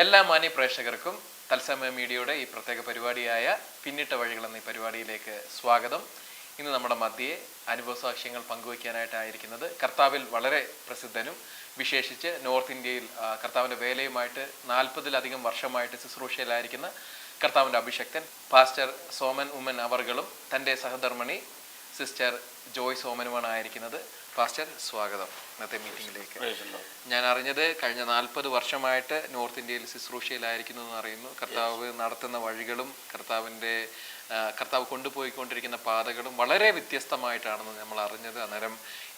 എല്ലാ മാന്യ പ്രേക്ഷകർക്കും തത്സമയ മീഡിയയുടെ ഈ പ്രത്യേക പരിപാടിയായ പിന്നിട്ട വഴികൾ എന്ന ഈ പരിപാടിയിലേക്ക് സ്വാഗതം. ഇന്ന് നമ്മുടെ മധ്യയെ അനുഭവസാക്ഷ്യങ്ങൾ പങ്കുവയ്ക്കാനായിട്ടായിരിക്കുന്നത് കർത്താവിൽ വളരെ പ്രസിദ്ധനും വിശേഷിച്ച് നോർത്ത് ഇന്ത്യയിൽ കർത്താവിൻ്റെ വേലയുമായിട്ട് 40-ലധികം വർഷമായിട്ട് ശുശ്രൂഷയിലായിരിക്കുന്ന കർത്താവിൻ്റെ അഭിഷക്തൻ പാസ്റ്റർ സോമൻ ഉമ്മൻ അവർകളും തൻ്റെ സഹധർമ്മിണി സിസ്റ്റർ ജോയ് സോമനുമാണ് ആയിരിക്കുന്നത്. പാസ്റ്റർ, സ്വാഗതം ഇന്നത്തെ മീറ്റിംഗിലേക്ക്. ഞാൻ അറിഞ്ഞത് കഴിഞ്ഞ 40 വർഷമായിട്ട് നോർത്ത് ഇന്ത്യയിൽ ശുശ്രൂഷയിലായിരിക്കുന്നു എന്ന് അറിയുന്നു. കർത്താവ് നടത്തുന്ന വഴികളും കർത്താവ് കൊണ്ടുപോയിക്കൊണ്ടിരിക്കുന്ന പാതകളും വളരെ വ്യത്യസ്തമായിട്ടാണെന്ന് നമ്മൾ അറിഞ്ഞത്. അന്നേരം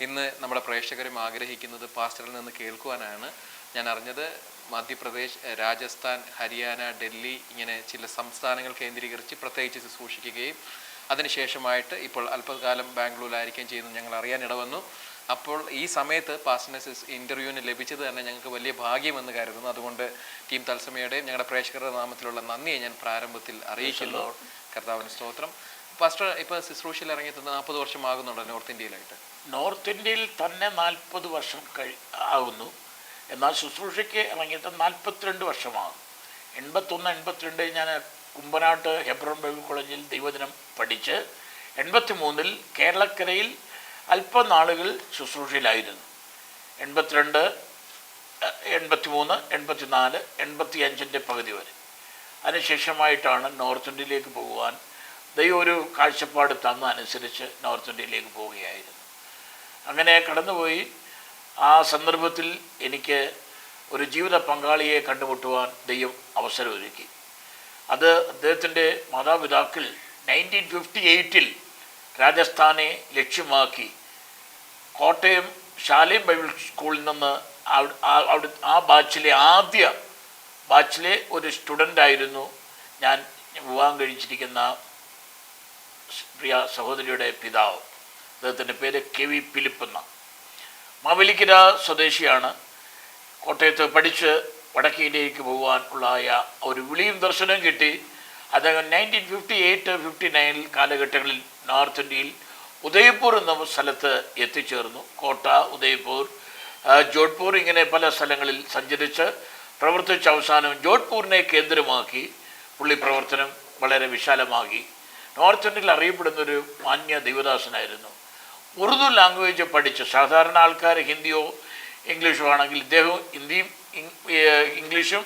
ഇന്ന് നമ്മുടെ പ്രേക്ഷകരും ആഗ്രഹിക്കുന്നത് പാസ്റ്ററിൽ നിന്ന് കേൾക്കുവാനാണ്. ഞാൻ അറിഞ്ഞത് മധ്യപ്രദേശ്, രാജസ്ഥാൻ, ഹരിയാന, ഡൽഹി ഇങ്ങനെ ചില സംസ്ഥാനങ്ങൾ കേന്ദ്രീകരിച്ച് പ്രത്യേകിച്ച് ശുശ്രൂഷിക്കുകയും അതിനുശേഷമായിട്ട് ഇപ്പോൾ അല്പകാലം ബാംഗ്ലൂരിലായിരിക്കുകയും ചെയ്യുന്നു ഞങ്ങൾ അറിയാൻ ഇടവന്നു. അപ്പോൾ ഈ സമയത്ത് പാസ്റ്ററിന് ഇൻ്റർവ്യൂവിന് ലഭിച്ചത് തന്നെ ഞങ്ങൾക്ക് വലിയ ഭാഗ്യമെന്ന് കരുതുന്നു. അതുകൊണ്ട് ടീം തത്സമയുടെയും ഞങ്ങളുടെ പ്രേക്ഷകരുടെ നാമത്തിലുള്ള നന്ദിയെ ഞാൻ പ്രാരംഭത്തിൽ അറിയിക്കുന്നു. കർത്താവിന് സ്തോത്രം. പാസ്റ്റർ ഇപ്പോൾ ശുശ്രൂഷയിൽ ഇറങ്ങിയിട്ട് 40 വർഷമാകുന്നുണ്ടോ നോർത്ത് ഇന്ത്യയിലായിട്ട്? നോർത്ത് ഇന്ത്യയിൽ തന്നെ 40 വർഷം ആകുന്നു. എന്നാൽ ശുശ്രൂഷയ്ക്ക് ഇറങ്ങിയിട്ട് 42 വർഷമാകും. 81-82 ഞാൻ കുമ്പനാട്ട് ഹെബ്രോൺ ബൈബിൾ കോളേജിൽ ദൈവദിനം പഠിച്ച് 83-ൽ കേരളക്കരയിൽ അല്പനാളുകൾ ശുശ്രൂഷയിലായിരുന്നു. 82, 83, 84, 85 പകുതി വരെ. അതിനുശേഷമായിട്ടാണ് നോർത്ത് ഇന്ത്യയിലേക്ക് പോകുവാൻ ദൈവം ഒരു കാഴ്ചപ്പാട് തന്ന അനുസരിച്ച് നോർത്ത് ഇന്ത്യയിലേക്ക് പോവുകയായിരുന്നു. അങ്ങനെ കടന്നുപോയി. ആ സന്ദർഭത്തിൽ എനിക്ക് ഒരു ജീവിത പങ്കാളിയെ കണ്ടുമുട്ടുവാൻ ദൈവം അവസരമൊരുക്കി. അത് അദ്ദേഹത്തിൻ്റെ മാതാപിതാക്കൾ 1958-ൽ രാജസ്ഥാനെ ലക്ഷ്യമാക്കി കോട്ടയം ശാലേം ബൈബിൾ സ്കൂളിൽ നിന്ന് ആ ആദ്യ ബാച്ചിലെ ഒരു സ്റ്റുഡൻ്റായിരുന്നു ഞാൻ. വിവാഹം കഴിച്ചിരിക്കുന്ന പ്രിയ സഹോദരിയുടെ പിതാവ്. അദ്ദേഹത്തിൻ്റെ പേര് KV ഫിലിപ്പ് എന്ന. മാവേലിക്കര സ്വദേശിയാണ്. കോട്ടയത്ത് പഠിച്ച് വടക്കേ ഇന്ത്യയിലേക്ക് പോകുവാൻ ഉള്ള ഒരു വിളിയും ദർശനവും കിട്ടി. അദ്ദേഹം 1958-59 കാലഘട്ടങ്ങളിൽ നോർത്ത് ഇന്ത്യയിൽ ഉദയ്പൂർ എന്ന സ്ഥലത്ത് എത്തിച്ചേർന്നു. കോട്ട, ഉദയ്പൂർ, ജോധ്പൂർ ഇങ്ങനെ പല സ്ഥലങ്ങളിൽ സഞ്ചരിച്ച് പ്രവർത്തിച്ച അവസാനം ജോധ്പൂരിനെ കേന്ദ്രമാക്കി പുള്ളി പ്രവർത്തനം വളരെ വിശാലമാക്കി. നോർത്ത് ഇന്ത്യയിൽ അറിയപ്പെടുന്നൊരു മാന്യ ദൈവദാസനായിരുന്നു. ഉറുദു ലാംഗ്വേജ് പഠിച്ച്, സാധാരണ ആൾക്കാർ ഹിന്ദിയോ ഇംഗ്ലീഷോ ആണെങ്കിൽ ഇദ്ദേഹം ഹിന്ദിയും ഇംഗ്ലീഷും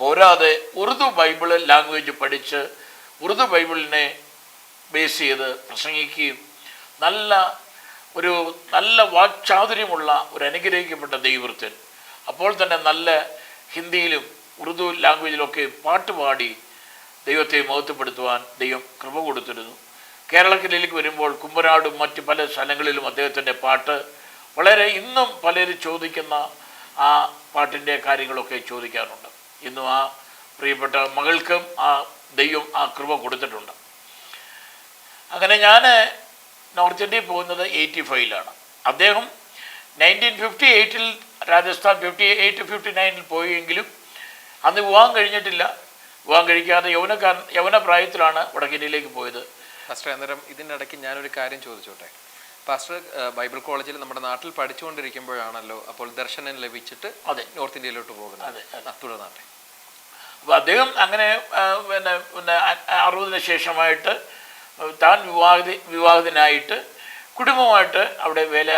പോരാതെ ഉറുദു ബൈബിള് ലാംഗ്വേജ് പഠിച്ച് ഉറുദു ബൈബിളിനെ ബേസ് ചെയ്ത് പ്രസംഗിക്കുകയും നല്ല വാക്ചാതുര്യമുള്ള ഒരു അനുഗ്രഹിക്കപ്പെട്ട ദൈവവൃത്തൻ. അപ്പോൾ തന്നെ നല്ല ഹിന്ദിയിലും ഉറുദു ലാംഗ്വേജിലൊക്കെ പാട്ടുപാടി ദൈവത്തെ മഹത്വപ്പെടുത്തുവാൻ ദൈവം കൃപ കൊടുത്തിരുന്നു. കേരളത്തിലേക്ക് വരുമ്പോൾ കുമ്പനാടും മറ്റ് പല സ്ഥലങ്ങളിലും അദ്ദേഹത്തിൻ്റെ പാട്ട് വളരെ ഇന്നും പലരും ചോദിക്കുന്ന ആ പാട്ടിൻ്റെ കാര്യങ്ങളൊക്കെ ചോദിക്കാറുണ്ട്. ഇന്നും ആ പ്രിയപ്പെട്ട മകൾക്കും ആ ദൈവം ആ കൃപ കൊടുത്തിട്ടുണ്ട്. അങ്ങനെ ഞാൻ നോർത്ത് ഇന്ത്യയിൽ പോകുന്നത് 85-ലാണ്. അദ്ദേഹം 1958-ൽ രാജസ്ഥാൻ 58-59-ൽ പോയെങ്കിലും അന്ന് വിവാഹം കഴിഞ്ഞിട്ടില്ല. വിവാഹം കഴിക്കാതെ യൗവന പ്രായത്തിലാണ് വടക്കേന്ത്യയിലേക്ക് പോയത്. പാസ്റ്റർ, അന്നേരം ഇതിൻ്റെ ഇടയ്ക്ക് ഞാനൊരു കാര്യം ചോദിച്ചോട്ടെ. പാസ്റ്റർ ബൈബിൾ കോളേജിൽ നമ്മുടെ നാട്ടിൽ പഠിച്ചുകൊണ്ടിരിക്കുമ്പോഴാണല്ലോ അപ്പോൾ ദർശനം ലഭിച്ചിട്ട് നോർത്ത് ഇന്ത്യയിലോട്ട് പോകുന്നത്. തുടർന്നാട്ടെ. അപ്പോൾ അദ്ദേഹം അങ്ങനെ പിന്നെ 60-ന് ശേഷമായിട്ട് താൻ വിവാഹിതനായിട്ട് കുടുംബമായിട്ട് അവിടെ വേല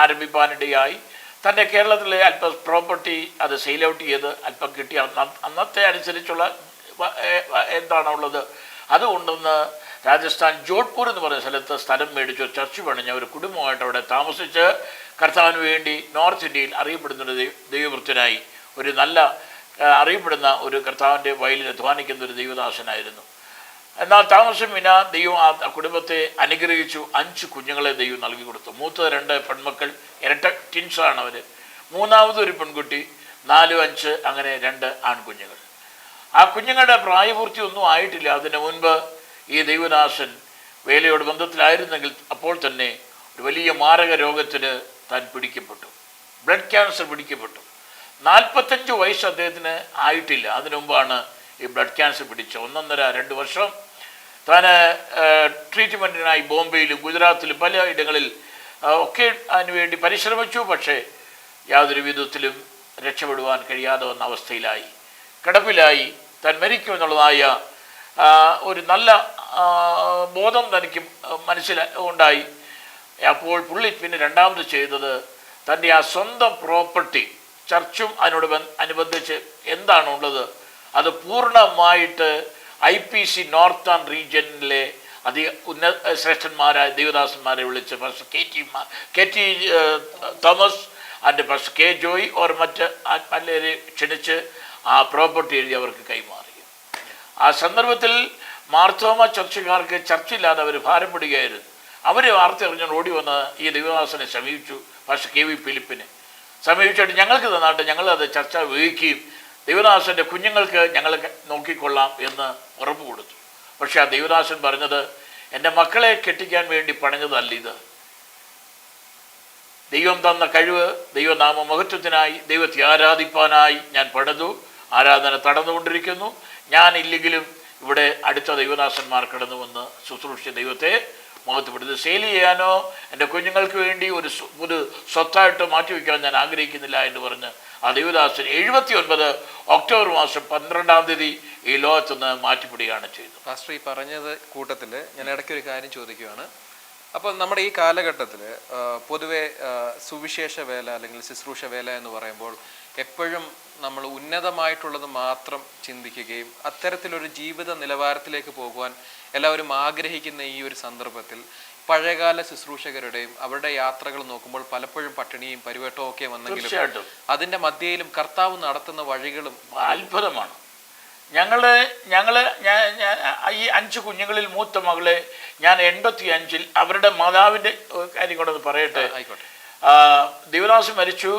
ആരംഭിക്കാനിടയായി. തൻ്റെ കേരളത്തിലെ അല്പം പ്രോപ്പർട്ടി അത് സെയിൽ ഔട്ട് ചെയ്ത് അല്പം കിട്ടിയ അന്നത്തെ അനുസരിച്ചുള്ള എന്താണുള്ളത് അതുകൊണ്ടൊന്ന് രാജസ്ഥാൻ ജോധ്പൂർ എന്ന് പറയുന്ന സ്ഥലത്ത് സ്ഥലം മേടിച്ച് ചർച്ച് പണിഞ്ഞ ഒരു കുടുംബമായിട്ട് അവിടെ താമസിച്ച് കർത്താവിന് വേണ്ടി നോർത്ത് ഇന്ത്യയിൽ അറിയപ്പെടുന്നൊരു ദൈവവൃത്തനായി ഒരു നല്ല അറിയപ്പെടുന്ന ഒരു കർത്താവിൻ്റെ വയലിൽ അധ്വാനിക്കുന്ന ഒരു ദൈവദാസനായിരുന്നു. എന്നാൽ താമസം വിന ദൈവം ആ കുടുംബത്തെ അനുഗ്രഹിച്ചു. 5 കുഞ്ഞുങ്ങളെ ദൈവം നൽകി കൊടുത്തു. മൂത്തത് 2 പെൺമക്കൾ, ഇരട്ട ട്വിൻസാണ് അവർ. മൂന്നാമത് ഒരു പെൺകുട്ടി, 4, 5 അങ്ങനെ 2 ആൺകുഞ്ഞുങ്ങൾ. ആ കുഞ്ഞുങ്ങളുടെ പ്രായപൂർത്തി ഒന്നും ആയിട്ടില്ല. അതിന് മുൻപ് ഈ ദൈവദാസൻ വേലയോട് ബന്ധത്തിലായിരുന്നെങ്കിൽ അപ്പോൾ തന്നെ ഒരു വലിയ മാരക രോഗത്തിന് താൻ പിടിക്കപ്പെട്ടു. Blood cancer പിടിക്കപ്പെട്ടു. 45 വയസ്സ് അദ്ദേഹത്തിന് ആയിട്ടില്ല. അതിനു മുമ്പാണ് ഈ ബ്ലഡ് ക്യാൻസർ പിടിച്ച 1.5-2 വർഷം താൻ ട്രീറ്റ്മെൻറ്റിനായി ബോംബെയിലും ഗുജറാത്തിലും പല ഇടങ്ങളിൽ ഒക്കെ അതിനുവേണ്ടി പരിശ്രമിച്ചു. പക്ഷേ യാതൊരു വിധത്തിലും രക്ഷപ്പെടുവാൻ കഴിയാതെ വന്ന അവസ്ഥയിലായി. കിടപ്പിലായി, താൻ മരിക്കുമെന്നുള്ളതായ ഒരു നല്ല ബോധം തനിക്ക് ഉണ്ടായി. അപ്പോൾ പുള്ളി പിന്നെ രണ്ടാമത് ചെയ്തത് തൻ്റെ ആ സ്വന്തം പ്രോപ്പർട്ടി, ചർച്ചും അതിനോട് അനുബന്ധിച്ച് എന്താണുള്ളത് അത് പൂർണ്ണമായിട്ട് IPC നോർത്തേൺ റീജിയനിലെ ശ്രേഷ്ഠന്മാരായ ദേവദാസന്മാരെ വിളിച്ച് first KT Thomas and first K Joy or മറ്റ് പലരെ ക്ഷണിച്ച് ആ പ്രോപ്പർട്ടി എഴുതി അവർക്ക് കൈമാറി. ആ സന്ദർഭത്തിൽ മാർത്തോമ ചർച്ചുകാർക്ക് ചർച്ചില്ലാതെ അവർ ഭാരപ്പെടുകയായിരുന്നു. അവർ വാർത്ത അറിഞ്ഞാൽ ഓടി വന്ന് ഈ ദേവദാസനെ സമീപിച്ചു, ഫസ്റ്റ് KV ഫിലിപ്പിനെ സമീപിച്ചിട്ട് ഞങ്ങൾക്ക് തന്നാട്ട് ഞങ്ങളത് ചർച്ച വഹിക്കുകയും ദേവദാസൻ്റെ കുഞ്ഞുങ്ങൾക്ക് ഞങ്ങൾ നോക്കിക്കൊള്ളാം എന്ന് ഉറപ്പ് കൊടുത്തു. പക്ഷെ ആ ദേവദാസൻ പറഞ്ഞത്, എൻ്റെ മക്കളെ കെട്ടിക്കാൻ വേണ്ടി പണിഞ്ഞതല്ല ഇത്. ദൈവം തന്ന കഴിവ് ദൈവനാമ മഹത്വത്തിനായി ദൈവത്തെ ആരാധിപ്പാനായി ഞാൻ പണിതു. ആരാധന തടന്നുകൊണ്ടിരിക്കുന്നു. ഞാനില്ലെങ്കിലും ഇവിടെ അടുത്ത ദൈവദാസന്മാർ കടന്നു വന്ന് ശുശ്രൂഷിച്ച ദൈവത്തെ മഹത്വപ്പെടുത്തി സെയിൽ ചെയ്യാനോ എൻ്റെ കുഞ്ഞുങ്ങൾക്ക് വേണ്ടി ഒരു സ്വത്തായിട്ട് മാറ്റിവെക്കാൻ ഞാൻ ആഗ്രഹിക്കുന്നില്ല എന്ന് പറഞ്ഞ് ആ ദേവദാസൻ 79 ഒക്ടോബർ മാസം 12-ാം തീയതി ഈ ലോകത്തുനിന്ന് മാറ്റിപ്പിടുകയാണ് ചെയ്തത്. പാസ്റ്റർ ഈ പറഞ്ഞത് കൂട്ടത്തിൽ ഞാൻ ഇടയ്ക്കൊരു കാര്യം ചോദിക്കുകയാണ്. അപ്പോൾ നമ്മുടെ ഈ കാലഘട്ടത്തിൽ പൊതുവെ സുവിശേഷ വേല അല്ലെങ്കിൽ ശുശ്രൂഷ വേല എന്ന് പറയുമ്പോൾ എപ്പോഴും നമ്മൾ ഉന്നതമായിട്ടുള്ളത് മാത്രം ചിന്തിക്കുകയും അത്തരത്തിലൊരു ജീവിത നിലവാരത്തിലേക്ക് പോകുവാൻ എല്ലാവരും ആഗ്രഹിക്കുന്ന ഈ ഒരു സന്ദർഭത്തിൽ പഴയകാല ശുശ്രൂഷകരുടെയും അവരുടെ യാത്രകൾ നോക്കുമ്പോൾ പലപ്പോഴും പട്ടിണിയും പരിവേട്ടവും ഒക്കെ വന്നെങ്കിലും അതിൻ്റെ മധ്യയിലും കർത്താവ് നടത്തുന്ന വഴികളും അത്ഭുതമാണ്. ഞാൻ ഈ 5 കുഞ്ഞുങ്ങളിൽ മൂത്ത മകളെ ഞാൻ 85-ൽ അവരുടെ മാതാവിൻ്റെ കാര്യം കൊണ്ടൊന്ന് പറയട്ടെ. ആയിക്കോട്ടെ. ദേവദാസ് മരിച്ചു.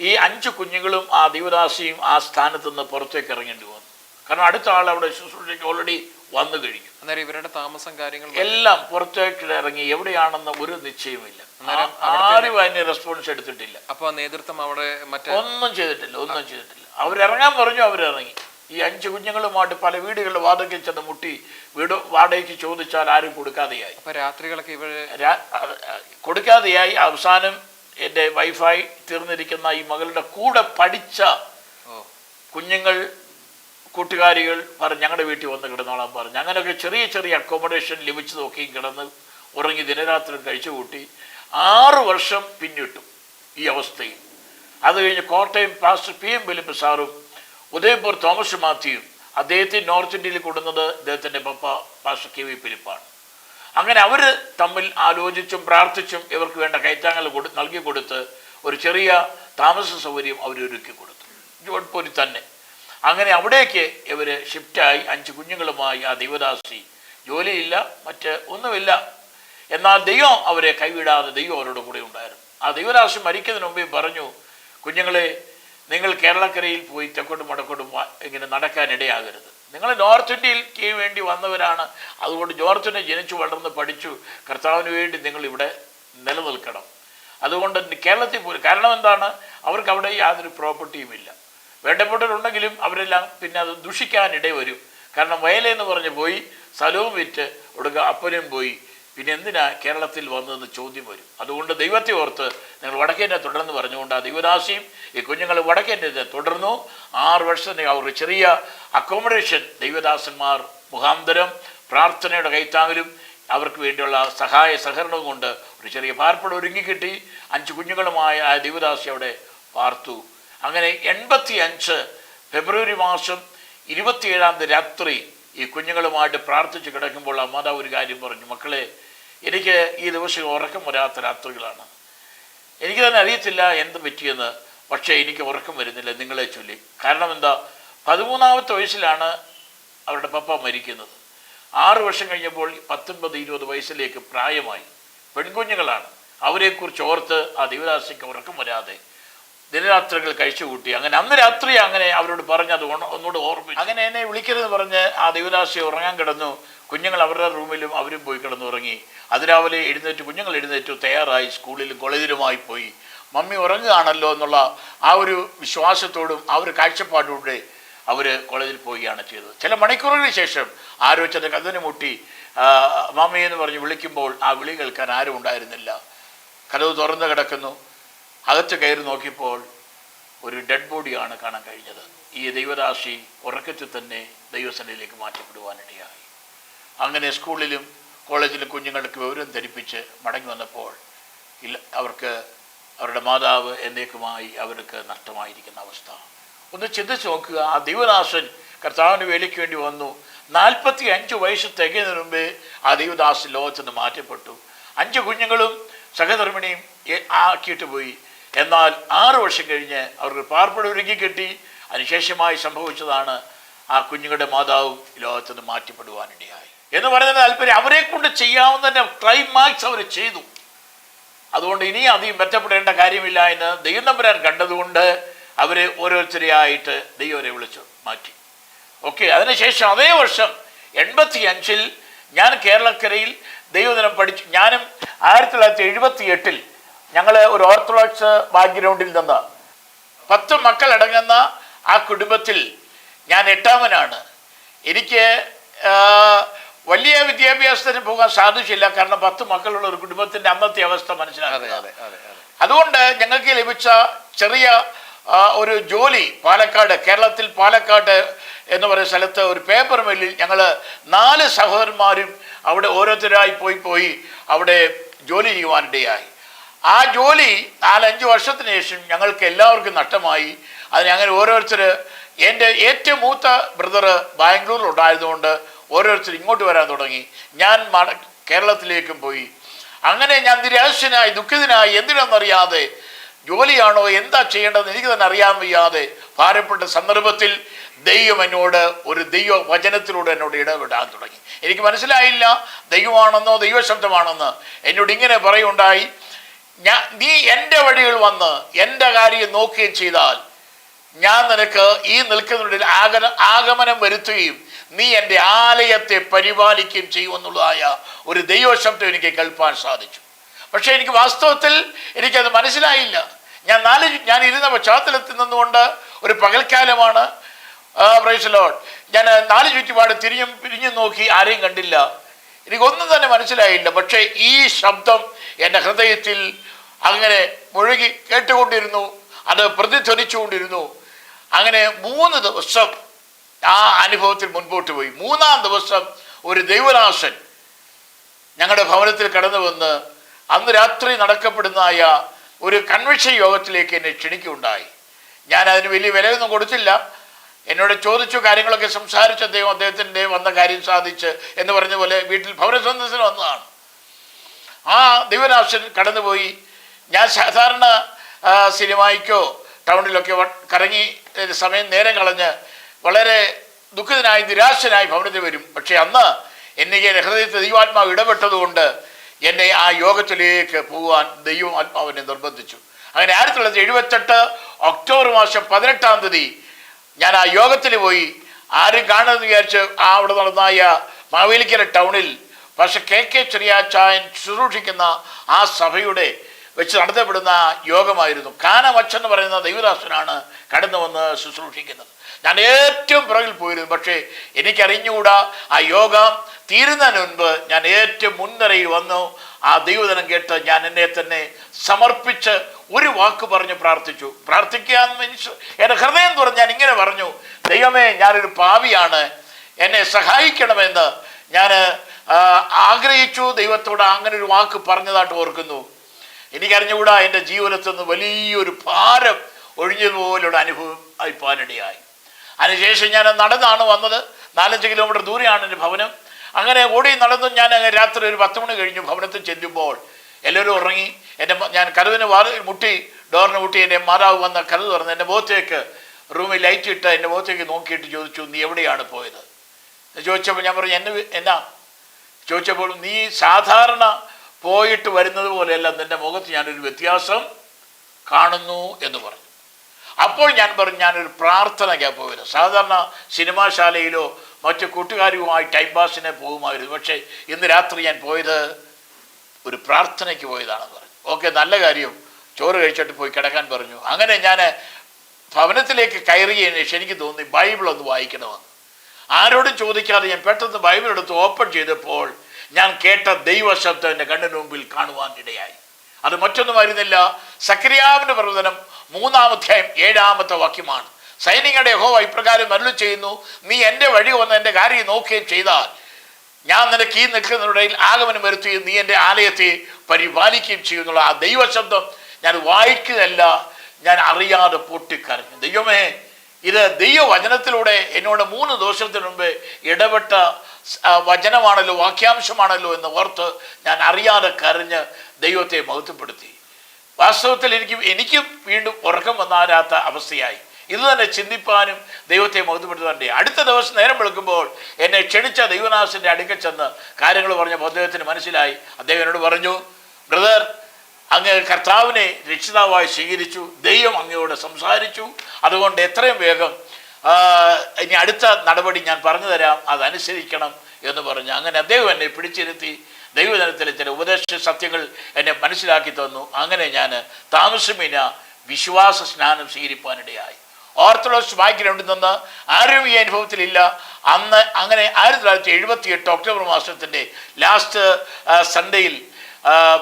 ഈ 5 കുഞ്ഞുങ്ങളും ആ ദേവദാസിയും ആ സ്ഥാനത്ത് നിന്ന് പുറത്തേക്ക് ഇറങ്ങേണ്ടി വന്നു. കാരണം അടുത്ത ആൾ അവിടെ ശുശ്രൂഷയ്ക്ക് ഓൾറെഡി വന്നു കഴിഞ്ഞു. അന്നേരം ഇവരുടെ താമസം കാര്യങ്ങൾ എല്ലാം പുറത്തേക്ക് ഇറങ്ങി. എവിടെയാണെന്ന് ഒരു നിശ്ചയമില്ല. ആരും അതിന് റെസ്പോൺസ് എടുത്തിട്ടില്ല. അപ്പോൾ നേതൃത്വം അവിടെ ഒന്നും ചെയ്തിട്ടില്ല. അവരിറങ്ങാൻ പറഞ്ഞു, അവരിറങ്ങി. ഈ 5 കുഞ്ഞുങ്ങളുമായിട്ട് പല വീടുകളിൽ വാടകയ്ക്ക് ചെന്ന് മുട്ടി വീട് വാടകയ്ക്ക് ചോദിച്ചാൽ ആരും കൊടുക്കാതെയായി. അപ്പോൾ രാത്രികളൊക്കെ കൊടുക്കാതെയായി. അവസാനം എൻ്റെ വൈഫായി തീർന്നിരിക്കുന്ന ഈ മകളുടെ കൂടെ പഠിച്ച കുഞ്ഞുങ്ങൾ കൂട്ടുകാരികൾ പറഞ്ഞ് ഞങ്ങളുടെ വീട്ടിൽ വന്ന് കിടന്നോളാൻ പറഞ്ഞു. അങ്ങനെയൊക്കെ ചെറിയ ചെറിയ അക്കോമഡേഷൻ ലഭിച്ചു നോക്കിയും കിടന്ന് ഉറങ്ങി ദിനരാത്രി കഴിച്ചു കൂട്ടി 6 വർഷം പിന്നിട്ടു ഈ അവസ്ഥയിൽ. അത് കഴിഞ്ഞ് കോട്ടയം പാസ്റ്റർ PM ഫിലിപ്പ് സാറും ഉദയപൂർ തോമസ് മാത്യുവും അദ്ദേഹത്തെ നോർത്ത് ഇന്ത്യയിൽ കൊടുക്കുന്നത് അദ്ദേഹത്തിൻ്റെ പപ്പ പാസ്റ്റർ KV ഫിലിപ്പാണ്. അങ്ങനെ അവർ തമ്മിൽ ആലോചിച്ചും പ്രാർത്ഥിച്ചും ഇവർക്ക് വേണ്ട കൈത്താങ്ങൾ നൽകി കൊടുത്ത് ഒരു ചെറിയ താമസ സൗകര്യം അവരൊരുക്കി കൊടുത്തു, ജോഡ്പൂരിൽ തന്നെ. അങ്ങനെ അവിടേക്ക് ഇവർ ഷിഫ്റ്റായി 5 കുഞ്ഞുങ്ങളുമായി. ആ ദേവദാസി ജോലിയില്ല, മറ്റ് ഒന്നുമില്ല. എന്നാൽ ദൈവം അവരെ കൈവിടാതെ ദൈവം അവരുടെ കൂടെ ഉണ്ടായിരുന്നു. ആ ദേവദാസി മരിക്കുന്നതിന് മുമ്പേ പറഞ്ഞു, കുഞ്ഞുങ്ങളെ, നിങ്ങൾ കേരളക്കരയിൽ പോയി തെക്കോട്ടും വടക്കോട്ടും ഇങ്ങനെ നടക്കാനിടയാകരുത്. നിങ്ങൾ നോർത്ത് ഇന്ത്യയിലേക്ക് വേണ്ടി വന്നവരാണ്. അതുകൊണ്ട് നോർത്ത് ഇന്ത്യ ജനിച്ചു വളർന്ന് പഠിച്ചു കർത്താവിന് വേണ്ടി നിങ്ങൾ ഇവിടെ നിലനിൽക്കണം. അതുകൊണ്ട് കേരളത്തിൽ പോലും, കാരണം എന്താണ്, അവർക്ക് അവിടെ യാതൊരു പ്രോപ്പർട്ടിയും ഇല്ല. വേണ്ടപ്പെട്ടവരുണ്ടെങ്കിലും അവരെല്ലാം പിന്നെ അത് ദുഷിക്കാനിട വരും. കാരണം വയലെന്ന് പറഞ്ഞ് പോയി, സ്ഥലവും വിറ്റ് ഒടുക്ക അപ്പനും പോയി, പിന്നെ എന്തിനാ കേരളത്തിൽ വന്നതെന്ന് ചോദ്യം വരും. അതുകൊണ്ട് ദൈവത്തെ ഓർത്ത് നിങ്ങൾ വടക്കേൻ്റെ തുടർന്ന് പറഞ്ഞുകൊണ്ട് ആ ദൈവദാസിയും ഈ കുഞ്ഞുങ്ങൾ വടക്കേൻ്റെ തുടർന്നു. 6 വർഷത്തിന് അവർ ചെറിയ അക്കോമഡേഷൻ ദൈവദാസന്മാർ മുഖാന്തരം പ്രാർത്ഥനയുടെ കൈത്താങ്ങലും അവർക്ക് വേണ്ടിയുള്ള സഹായ സഹകരണവും കൊണ്ട് ഒരു ചെറിയ പാർപ്പിടം ഒരുങ്ങിക്കിട്ടി. 5 കുഞ്ഞുങ്ങളുമായ ആ ദൈവദാസി അവിടെ പാർത്തു. അങ്ങനെ 85 ഫെബ്രുവരി മാസം 27-ാം തീയതി രാത്രി ഈ കുഞ്ഞുങ്ങളുമായിട്ട് പ്രാർത്ഥിച്ച് കിടക്കുമ്പോൾ ആ മാതാവ് ഒരു കാര്യം പറഞ്ഞു, മക്കളെ, എനിക്ക് ഈ ദിവസം ഉറക്കം വരാത്ത രാത്രികളാണ്. എനിക്ക് തന്നെ അറിയത്തില്ല എന്ത് പറ്റിയെന്ന്, പക്ഷേ എനിക്ക് ഉറക്കം വരുന്നില്ല നിങ്ങളെ ചൊല്ലി. കാരണം എന്താ, 13-ാമത്തെ വയസ്സിലാണ് അവരുടെ പപ്പ മരിക്കുന്നത്. 6 വർഷം കഴിഞ്ഞപ്പോൾ 19-20 വയസ്സിലേക്ക് പ്രായമായി. പെൺകുഞ്ഞുങ്ങളാണ്. അവരെക്കുറിച്ച് ഓർത്ത് ആ ദേവദാസിക്ക് ഉറക്കം വരാതെ ദിനരാത്രികൾ കഴിച്ചു കൂട്ടി. അങ്ങനെ അന്ന് രാത്രി അങ്ങനെ അവരോട് പറഞ്ഞ് അത് ഒന്നുകൂടെ ഓർമ്മിച്ചു. അങ്ങനെ എന്നെ വിളിക്കരുതെന്ന് പറഞ്ഞ് ആ ദേവദാസി ഉറങ്ങാൻ കിടന്നു. കുഞ്ഞുങ്ങൾ അവരുടെ റൂമിലും അവരും പോയി കിടന്നുറങ്ങി. അതിരാവിലെ കുഞ്ഞുങ്ങൾ എഴുന്നേറ്റു, തയ്യാറായി സ്കൂളിലും കോളേജിലുമായി പോയി. മമ്മി ഉറങ്ങുകയാണല്ലോ എന്നുള്ള ആ ഒരു വിശ്വാസത്തോടും ആ ഒരു കാഴ്ചപ്പാടോടെ അവർ കോളേജിൽ പോവുകയാണ് ചെയ്തത്. ചില മണിക്കൂറുകൾക്ക് ശേഷം ആരോ ചില കഥന് മുട്ടി മമ്മി എന്ന് പറഞ്ഞ് വിളിക്കുമ്പോൾ ആ വിളി കേൾക്കാൻ ആരും ഉണ്ടായിരുന്നില്ല. കതവ് തുറന്നു കിടക്കുന്നു. അകത്ത് കയറി നോക്കിയപ്പോൾ ഒരു ഡെഡ് ബോഡിയാണ് കാണാൻ കഴിഞ്ഞത്. ഈ ദൈവദാസി ഉറക്കത്തിൽ തന്നെ ദൈവസന്നിധിയിലേക്ക് മാറ്റപ്പെടുവാനിടയായി. അങ്ങനെ സ്കൂളിലും കോളേജിലും കുഞ്ഞുങ്ങൾക്ക് വിവരം ധരിപ്പിച്ച് മടങ്ങി വന്നപ്പോൾ അവർക്ക് അവരുടെ മാതാവ് എന്നേക്കുമായി അവർക്ക് നഷ്ടമായിരിക്കുന്ന അവസ്ഥ ഒന്ന് ചിന്തിച്ച് നോക്കുക. ആ ദൈവദാസൻ കർത്താവിന് വേലയ്ക്ക് വേണ്ടി വന്നു. 45 വയസ്സ് തികയുന്നതിന് മുമ്പേ ആ ദൈവദാസൻ ലോകത്ത് നിന്ന് മാറ്റപ്പെട്ടു. 5 കുഞ്ഞുങ്ങളും സഹധർമ്മിണിയും ആക്കിയിട്ട് പോയി. എന്നാൽ 6 വർഷം കഴിഞ്ഞ് അവർക്ക് പാർപ്പിടം ഒരുക്കി കിട്ടി. അതിനുശേഷമായി സംഭവിച്ചതാണ് ആ കുഞ്ഞുങ്ങളുടെ മാതാവും ലോകത്ത് നിന്ന് മാറ്റപ്പെടുവാനിടയായി എന്ന് പറയുന്നത് താല്പര്യം. അവരെ കൊണ്ട് ചെയ്യാവുന്നതിൻ്റെ ക്ലൈമാക്സ് അവർ ചെയ്തു. അതുകൊണ്ട് ഇനി അധികം മെച്ചപ്പെടേണ്ട കാര്യമില്ല എന്ന് ദൈവം തമ്പുരാൻ കണ്ടതുകൊണ്ട് അവരെ ഓരോരുത്തരെയായിട്ട് ദൈവരെ വിളിച്ചു മാറ്റി. ഓക്കെ, അതിനുശേഷം അതേ വർഷം 85 ഞാൻ കേരളക്കരയിൽ ദൈവദിനം പഠിച്ചു. ഞാനും 1978 ഞങ്ങൾ ഒരു ഓർത്തഡോക്സ് ബാക്ക്ഗ്രൗണ്ടിൽ നിന്ന് 10 മക്കളടങ്ങുന്ന ആ കുടുംബത്തിൽ ഞാൻ 8ാമനാണ്. എനിക്ക് വലിയ വിദ്യാഭ്യാസത്തിന് പോകാൻ സാധിച്ചില്ല. കാരണം 10 മക്കളുള്ള ഒരു കുടുംബത്തിൻ്റെ അന്നത്തെ അവസ്ഥ മനസ്സിലാക്കുക. അതുകൊണ്ട് ഞങ്ങൾക്ക് ലഭിച്ച ചെറിയ ഒരു ജോലി പാലക്കാട്, കേരളത്തിൽ പാലക്കാട് എന്ന് പറയുന്ന സ്ഥലത്ത് ഒരു പേപ്പർ മില്ലിൽ ഞങ്ങൾ 4 സഹോദരന്മാരും അവിടെ ഓരോരുത്തരായി പോയി അവിടെ ജോലി ചെയ്യുവാനിടയായി. ആ ജോലി 4-5 വർഷത്തിന് ശേഷം ഞങ്ങൾക്ക് എല്ലാവർക്കും നഷ്ടമായി. അതിന് അങ്ങനെ ഓരോരുത്തർ, എൻ്റെ ഏറ്റവും മൂത്ത ബ്രദർ ബാംഗ്ലൂരിൽ ഉണ്ടായതുകൊണ്ട് ഓരോരുത്തർ ഇങ്ങോട്ട് വരാൻ തുടങ്ങി. ഞാൻ കേരളത്തിലേക്കും പോയി. അങ്ങനെ ഞാൻ നിരാശനായി ദുഃഖിതനായി. എന്തിനെന്നറിയാതെ, ജോലിയാണോ എന്താ ചെയ്യേണ്ടതെന്ന് എനിക്ക് തന്നെ അറിയാൻ വയ്യാതെ ഭാരപ്പെട്ട സന്ദർഭത്തിൽ ദൈവം എന്നോട് ഒരു ദൈവ വചനത്തിലൂടെ എന്നോട് ഇടപെടാൻ തുടങ്ങി. എനിക്ക് മനസ്സിലായില്ല ദൈവമാണെന്നോ ദൈവശബ്ദമാണെന്ന്. എന്നോട് ഇങ്ങനെ പറയുണ്ടായി, നീ എൻ്റെ വഴികൾ വന്ന് എൻ്റെ കാര്യം നോക്കുകയും ചെയ്താൽ ഞാൻ നിനക്ക് ഈ നിൽക്കുന്നതിൽ ആഗമനം വരുത്തുകയും നീ എൻ്റെ ആലയത്തെ പരിപാലിക്കുകയും ചെയ്യുമെന്നുള്ളതായ ഒരു ദൈവശബ്ദം എനിക്ക് കേൾപ്പാൻ സാധിച്ചു. പക്ഷേ എനിക്ക് വാസ്തവത്തിൽ എനിക്കത് മനസ്സിലായില്ല. ഞാൻ ഇരുന്ന പശ്ചാത്തലത്തിൽ നിന്നുകൊണ്ട് ഒരു പകൽക്കാലമാണ്, പ്രൈസ് ലോർഡ്, ഞാൻ 4 ചുറ്റുപാട് പിരിഞ്ഞു നോക്കി, ആരെയും കണ്ടില്ല. എനിക്കൊന്നും തന്നെ മനസ്സിലായില്ല. പക്ഷേ ഈ ശബ്ദം എൻ്റെ ഹൃദയത്തിൽ അങ്ങനെ മുഴുകി കേട്ടുകൊണ്ടിരുന്നു, അത് പ്രതിധ്വനിച്ചുകൊണ്ടിരുന്നു. അങ്ങനെ 3 ദിവസം ആ അനുഭവത്തിൽ മുൻപോട്ട് പോയി. 3-ാം ദിവസം ഒരു ദൈവദാസൻ ഞങ്ങളുടെ ഭവനത്തിൽ കടന്നു വന്ന് അന്ന് രാത്രി നടക്കപ്പെടുന്നതായ ഒരു കൺവെൻഷൻ യോഗത്തിലേക്ക് എന്നെ ക്ഷണിക്കുകയുണ്ടായി. ഞാൻ അതിന് വലിയ വിലയൊന്നും കൊടുത്തില്ല. എന്നോട് ചോദിച്ചു, കാര്യങ്ങളൊക്കെ സംസാരിച്ച അദ്ദേഹത്തിൻ്റെ വന്ന കാര്യം സാധിച്ച് എന്ന് പറഞ്ഞ പോലെ വീട്ടിൽ ഭവന സന്ദർശനം വന്നതാണ്. ആ ദൈവദാസൻ കടന്നുപോയി. ഞാൻ സാധാരണ സിനിമയ്ക്കോ ടൗണിലൊക്കെ കറങ്ങി സമയം നേരം കളഞ്ഞ് വളരെ ദുഃഖിതനായി നിരാശനായി ഭവനത്തിൽ വരും. പക്ഷേ അന്ന് എനിക്ക് ഹൃദയത്തിൽ ദൈവാത്മാവ് ഇടപെട്ടതുകൊണ്ട് എന്നെ ആ യോഗത്തിലേക്ക് പോകാൻ ദൈവം ആത്മാവിനെ നിർബന്ധിച്ചു. അങ്ങനെ 1978 ഒക്ടോബർ മാസം 18-ാം തീയതി ഞാൻ ആ യോഗത്തിൽ പോയി. ആരും കാണുമെന്ന് വിചാരിച്ച് അവിടെ നടന്നായ മാവേലിക്കര ടൗണിൽ പക്ഷെ KK ചെറിയാച്ചായൻ ശുശ്രൂഷിക്കുന്ന ആ സഭയുടെ വെച്ച് നടത്തപ്പെടുന്ന യോഗമായിരുന്നു. കാനമച്ചൻ എന്ന് പറയുന്ന ദൈവദാസനാണ് കടന്നു വന്ന് ശുശ്രൂഷിക്കുന്നത്. ഞാൻ ഏറ്റവും പുറകിൽ പോയിരുന്നു. പക്ഷേ എനിക്കറിഞ്ഞുകൂടാ, ആ യോഗം തീരുന്നതിന് മുൻപ് ഞാൻ ഏറ്റവും മുൻനിരയിൽ വന്നു. ആ ദൈവദിനം കേട്ട് ഞാൻ എന്നെ തന്നെ സമർപ്പിച്ച് ഒരു വാക്ക് പറഞ്ഞ് പ്രാർത്ഥിച്ചു. പ്രാർത്ഥിക്കാൻ എൻ്റെ ഹൃദയം തുറന്ന് ഞാൻ ഇങ്ങനെ പറഞ്ഞു, ദൈവമേ, ഞാനൊരു പാപിയാണ്, എന്നെ സഹായിക്കണമെന്ന് ഞാൻ ആഗ്രഹിച്ചു. ദൈവത്തോട് അങ്ങനെ ഒരു വാക്ക് പറഞ്ഞതായിട്ട് ഓർക്കുന്നു. എനിക്കറിഞ്ഞുകൂടാ, എൻ്റെ ജീവിതത്തിൽ നിന്ന് വലിയൊരു ഭാരം ഒഴിഞ്ഞതുപോലുള്ള അനുഭവം ആയിപ്പാനിടയായി. അതിനുശേഷം ഞാൻ നടന്നാണ് വന്നത്. 4-5 കിലോമീറ്റർ ദൂരെയാണ് എൻ്റെ ഭവനം. അങ്ങനെ ഓടി നടന്നു ഞാൻ രാത്രി ഒരു 10 മണി കഴിഞ്ഞു ഭവനത്തിൽ ചെല്ലുമ്പോൾ എല്ലാവരും ഉറങ്ങി. ഞാൻ കതവിന് മുട്ടി, ഡോറിന് മുട്ടി. എൻ്റെ മാതാവ് വന്ന കതവ് തുറന്ന് എൻ്റെ മുഖത്തേക്ക് റൂമിൽ ലൈറ്റ് ഇട്ട് എൻ്റെ മുഖത്തേക്ക് നോക്കിയിട്ട് ചോദിച്ചു, നീ എവിടെയാണ് പോയത് ചോദിച്ചപ്പോൾ ഞാൻ പറഞ്ഞു, എന്നാ ചോദിച്ചപ്പോൾ, നീ സാധാരണ പോയിട്ട് വരുന്നത് പോലെയല്ല, നിൻ്റെ മുഖത്ത് ഞാനൊരു വ്യത്യാസം കാണുന്നു എന്ന് പറഞ്ഞു. അപ്പോൾ ഞാൻ പറഞ്ഞു, ഞാനൊരു പ്രാർത്ഥനയ്ക്കാണ് പോയത്. സാധാരണ സിനിമാശാലയിലോ മറ്റു കൂട്ടുകാരുമായി ടൈം പാസിനെ പോകുമായിരുന്നു. പക്ഷേ ഇന്ന് രാത്രി ഞാൻ പോയത് ഒരു പ്രാർത്ഥനയ്ക്ക് പോയതാണെന്ന് പറഞ്ഞു. ഓക്കെ, നല്ല കാര്യം, ചോറ് കഴിച്ചിട്ട് പോയി കിടക്കാൻ പറഞ്ഞു. അങ്ങനെ ഞാൻ ഭവനത്തിലേക്ക് കയറിയതിന് ശേഷം എനിക്ക് തോന്നി ബൈബിൾ ഒന്ന് വായിക്കണമെന്ന്. ആരോടും ചോദിക്കാതെ ഞാൻ പെട്ടെന്ന് ബൈബിൾ എടുത്ത് ഓപ്പൺ ചെയ്തപ്പോൾ ഞാൻ കേട്ട ദൈവശബ്ദം എൻ്റെ കണ്ണിന് മുമ്പിൽ കാണുവാൻ ഇടയായി. അത് മറ്റൊന്നുമായിരുന്നില്ല, സക്രിയാവിന്റെ പ്രവചനം 3-ാം അധ്യായം 7-ാമത്തെ വാക്യമാണ്. സൈനികരുടെ യഹോവ ഇപ്രകാരം അരുളി ചെയ്യുന്നു, നീ എൻ്റെ വഴി വന്ന് എൻ്റെ കാര്യം നോക്കുകയും ചെയ്താൽ ഞാൻ നിനക്ക് ഈ നിൽക്കുന്നതിനിടയിൽ ആഗമനം വരുത്തുകയും നീ എൻ്റെ ആലയത്തെ പരിപാലിക്കുകയും ചെയ്യുന്നുള്ള ആ ദൈവശബ്ദം ഞാൻ വായിക്കുകയല്ല, ഞാൻ അറിയാതെ പൊട്ടിക്കരഞ്ഞു. ദൈവമേ, ഇത് ദൈവവചനത്തിലൂടെ എന്നോട് 3 ദിവസത്തിന് മുമ്പ് ഇടപെട്ട വചനമാണല്ലോ, വാക്യാംശമാണല്ലോ എന്ന് ഓർത്ത് ഞാൻ അറിയാതെ കരഞ്ഞ് ദൈവത്തെ മഹത്വപ്പെടുത്തി. വാസ്തവത്തിൽ എനിക്ക് വീണ്ടും ഉറക്കം വന്നാരാത്ത അവസ്ഥയായി. ഇത് തന്നെ ചിന്തിപ്പാനും ദൈവത്തെ മഹത്വപ്പെടുത്താൻ. അടുത്ത ദിവസം നേരം വെളുക്കുമ്പോൾ എന്നെ ക്ഷണിച്ച ദൈവനാഥൻ്റെ അടുക്കൽ ചെന്ന് കാര്യങ്ങൾ പറഞ്ഞപ്പോൾ അദ്ദേഹത്തിന് മനസ്സിലായി. അദ്ദേഹം എന്നോട് പറഞ്ഞു, ബ്രദർ, അങ്ങ് കർത്താവിനെ രക്ഷിതാവായി സ്വീകരിച്ചു, ദൈവം അങ്ങയോട് സംസാരിച്ചു, അതുകൊണ്ട് എത്രയും വേഗം ഇനി അടുത്ത നടപടി ഞാൻ പറഞ്ഞു തരാം, അതനുസരിക്കണം എന്ന് പറഞ്ഞു. അങ്ങനെ അദ്ദേഹം എന്നെ പിടിച്ചിരുത്തി ദൈവജനത്തിലെ ചില ഉപദേശ സത്യങ്ങൾ എന്നെ മനസ്സിലാക്കി തന്നു. അങ്ങനെ ഞാൻ താമസമില്ല വിശ്വാസ സ്നാനം സ്വീകരിപ്പാനിടയായി. ഓർത്തഡോക്സ് ബാക്ക്ഗ്രൗണ്ടിൽ നിന്ന് ആരും ഈ അനുഭവത്തിലില്ല. അന്ന് അങ്ങനെ 1978 ഒക്ടോബർ മാസത്തിൻ്റെ ലാസ്റ്റ് സൺഡേയിൽ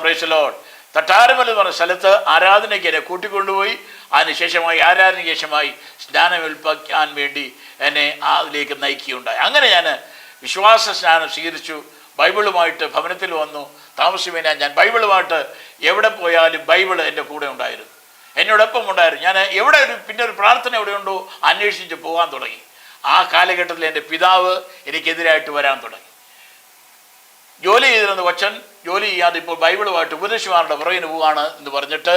പ്രൈസ് ലോർഡ് തട്ടാരമല എന്ന് പറഞ്ഞ സ്ഥലത്ത് ആരാധനയ്ക്ക് എന്നെ കൂട്ടിക്കൊണ്ടുപോയി. അതിനുശേഷമായി ആരാധനയ്ക്ക് ശേഷമായി സ്നാനമേൽപ്പിക്കാൻ വേണ്ടി എന്നെ അതിലേക്ക് നയിക്കുകയുണ്ടായി. അങ്ങനെ ഞാൻ വിശ്വാസ സ്നാനം സ്വീകരിച്ചു. ബൈബിളുമായിട്ട് ഭവനത്തിൽ വന്നു. താമസിപ്പിക്കാൻ ഞാൻ ബൈബിളുമായിട്ട് എവിടെ പോയാലും ബൈബിൾ എൻ്റെ കൂടെ ഉണ്ടായിരുന്നു, എന്നോടൊപ്പം ഉണ്ടായിരുന്നു. ഞാൻ എവിടെ പിന്നെ ഒരു പ്രാർത്ഥന എവിടെയുണ്ടോ അന്വേഷിച്ച് പോകാൻ തുടങ്ങി. ആ കാലഘട്ടത്തിൽ എൻ്റെ പിതാവ് എനിക്കെതിരായിട്ട് വരാൻ തുടങ്ങി. ജോലി ചെയ്തിരുന്ന കൊച്ചൻ ജോലി ചെയ്യാതെ ഇപ്പോൾ ബൈബിളുമായിട്ട് ഉപദേശിമാരുടെ പുറകിന് പോവുകയാണ് എന്ന് പറഞ്ഞിട്ട്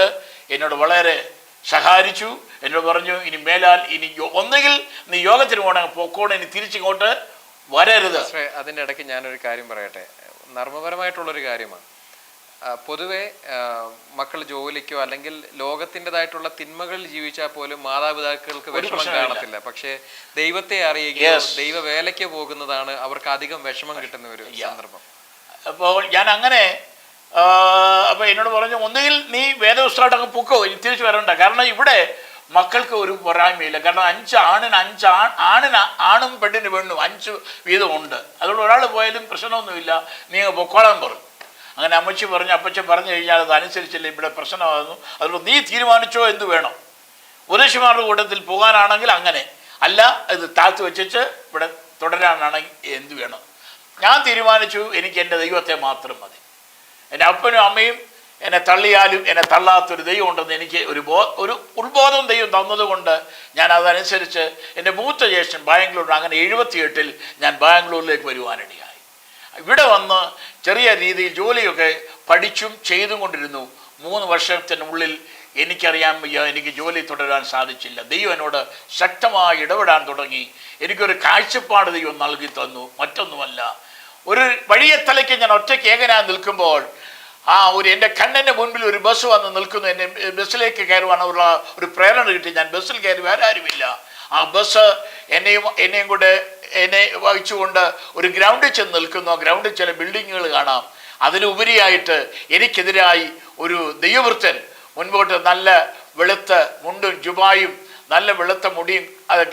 എന്നോട് വളരെ സഹായിച്ചു. എന്നോട് പറഞ്ഞു, ഇനി മേലാൽ ഇനി ഒന്നുകിൽ നീ യോഗത്തിന് പോകണമെങ്കിൽ പൊക്കോണം, ഇനി തിരിച്ചിങ്ങോട്ട് വരരുത്. അതിൻ്റെ ഇടയ്ക്ക് ഞാനൊരു കാര്യം പറയട്ടെ, നർമ്മപരമായിട്ടുള്ളൊരു കാര്യമാണ്. പൊതുവെ മക്കൾ ജോലിക്കോ അല്ലെങ്കിൽ ലോകത്തിൻ്റെതായിട്ടുള്ള തിന്മകളിൽ ജീവിച്ചാൽ പോലും മാതാപിതാക്കൾക്ക് വിഷമം കാണത്തില്ല. പക്ഷേ ദൈവത്തെ അറിയുകയോ ദൈവ വേലയ്ക്ക് പോകുന്നതാണ് അവർക്ക് അധികം വിഷമം കിട്ടുന്ന ഒരു സന്ദർഭം. അപ്പോൾ ഞാൻ അങ്ങനെ അപ്പോൾ എന്നോട് പറഞ്ഞു, ഒന്നുകിൽ നീ വേദപുസ്തകമായിട്ട് അങ്ങ് പൊക്കോ, ഇനി തിരിച്ചു വരണ്ട. കാരണം ഇവിടെ മക്കൾക്ക് ഒരു പോരായ്മയില്ല. കാരണം 5 ആണിന് ആണും പെണ്ണിന് പെണ്ണും 5 വീതമുണ്ട്. അതുകൊണ്ട് ഒരാൾ പോയാലും പ്രശ്നമൊന്നുമില്ല, നീ അങ്ങ് പൊക്കോളാൻ പറഞ്ഞു. അങ്ങനെ അമ്മച്ചി പറഞ്ഞു, അപ്പച്ചൻ പറഞ്ഞു കഴിഞ്ഞാൽ അത് അനുസരിച്ചില്ല, ഇവിടെ പ്രശ്നമാകുന്നു. അതുകൊണ്ട് നീ തീരുമാനിച്ചോ എന്ത് വേണം. ഉപദേശിമാരുടെ കൂട്ടത്തിൽ പോകാനാണെങ്കിൽ അങ്ങനെ, അല്ല ഇത് താഴ്ത്തി വെച്ചിട്ട് ഇവിടെ തുടരാനാണെങ്കിൽ എന്ത് വേണം. ഞാൻ തീരുമാനിച്ചു, എനിക്ക് എൻ്റെ ദൈവത്തെ മാത്രം മതി. എൻ്റെ അപ്പനും അമ്മയും എന്നെ തള്ളിയാലും എന്നെ തള്ളാത്തൊരു ദൈവം ഉണ്ടെന്ന് എനിക്ക് ഒരു ഉത്ബോധം ദൈവം തന്നതുകൊണ്ട് ഞാൻ അതനുസരിച്ച് എൻ്റെ മൂത്ത ജ്യേഷ്ഠൻ ബാംഗ്ലൂർ, അങ്ങനെ 78 ഞാൻ ബാംഗ്ലൂരിലേക്ക് വരുവാനിടയായി. ഇവിടെ വന്ന് ചെറിയ രീതിയിൽ ജോലിയൊക്കെ പഠിച്ചും ചെയ്തും കൊണ്ടിരുന്നു. 3 വർഷത്തിനുള്ളിൽ എനിക്കറിയാൻ വയ്യ, എനിക്ക് ജോലി തുടരാൻ സാധിച്ചില്ല. ദൈവം എന്നോട് ശക്തമായി ഇടപെടാൻ തുടങ്ങി. എനിക്കൊരു കാഴ്ചപ്പാട് ദൈവം നൽകി തന്നു. മറ്റൊന്നുമല്ല, ഒരു വഴിയെത്തലയ്ക്ക് ഞാൻ ഒറ്റയ്ക്ക് ഏകനായി നിൽക്കുമ്പോൾ എൻ്റെ കണ്ണിൻ്റെ മുൻപിൽ ഒരു ബസ് വന്ന് നിൽക്കുന്നു. എന്നെ ബസ്സിലേക്ക് കയറുവാനുള്ള ഒരു പ്രേരണ കിട്ടി. ഞാൻ ബസ്സിൽ കയറി, വേറെ ആരുമില്ല. ആ ബസ് എന്നെയും കൂടെ എന്നെ വഹിച്ചുകൊണ്ട് ഒരു ഗ്രൗണ്ടിൽ ചെന്ന് നിൽക്കുന്നു. ആ ഗ്രൗണ്ടിൽ ചില ബിൽഡിങ്ങുകൾ കാണാം. അതിനുപരിയായിട്ട് എനിക്കെതിരായി ഒരു ദൈവവൃത്തൻ മുൻപോട്ട് നല്ല വെളുത്ത മുണ്ടും ജുബായും നല്ല വെളുത്ത മുടിയും അത്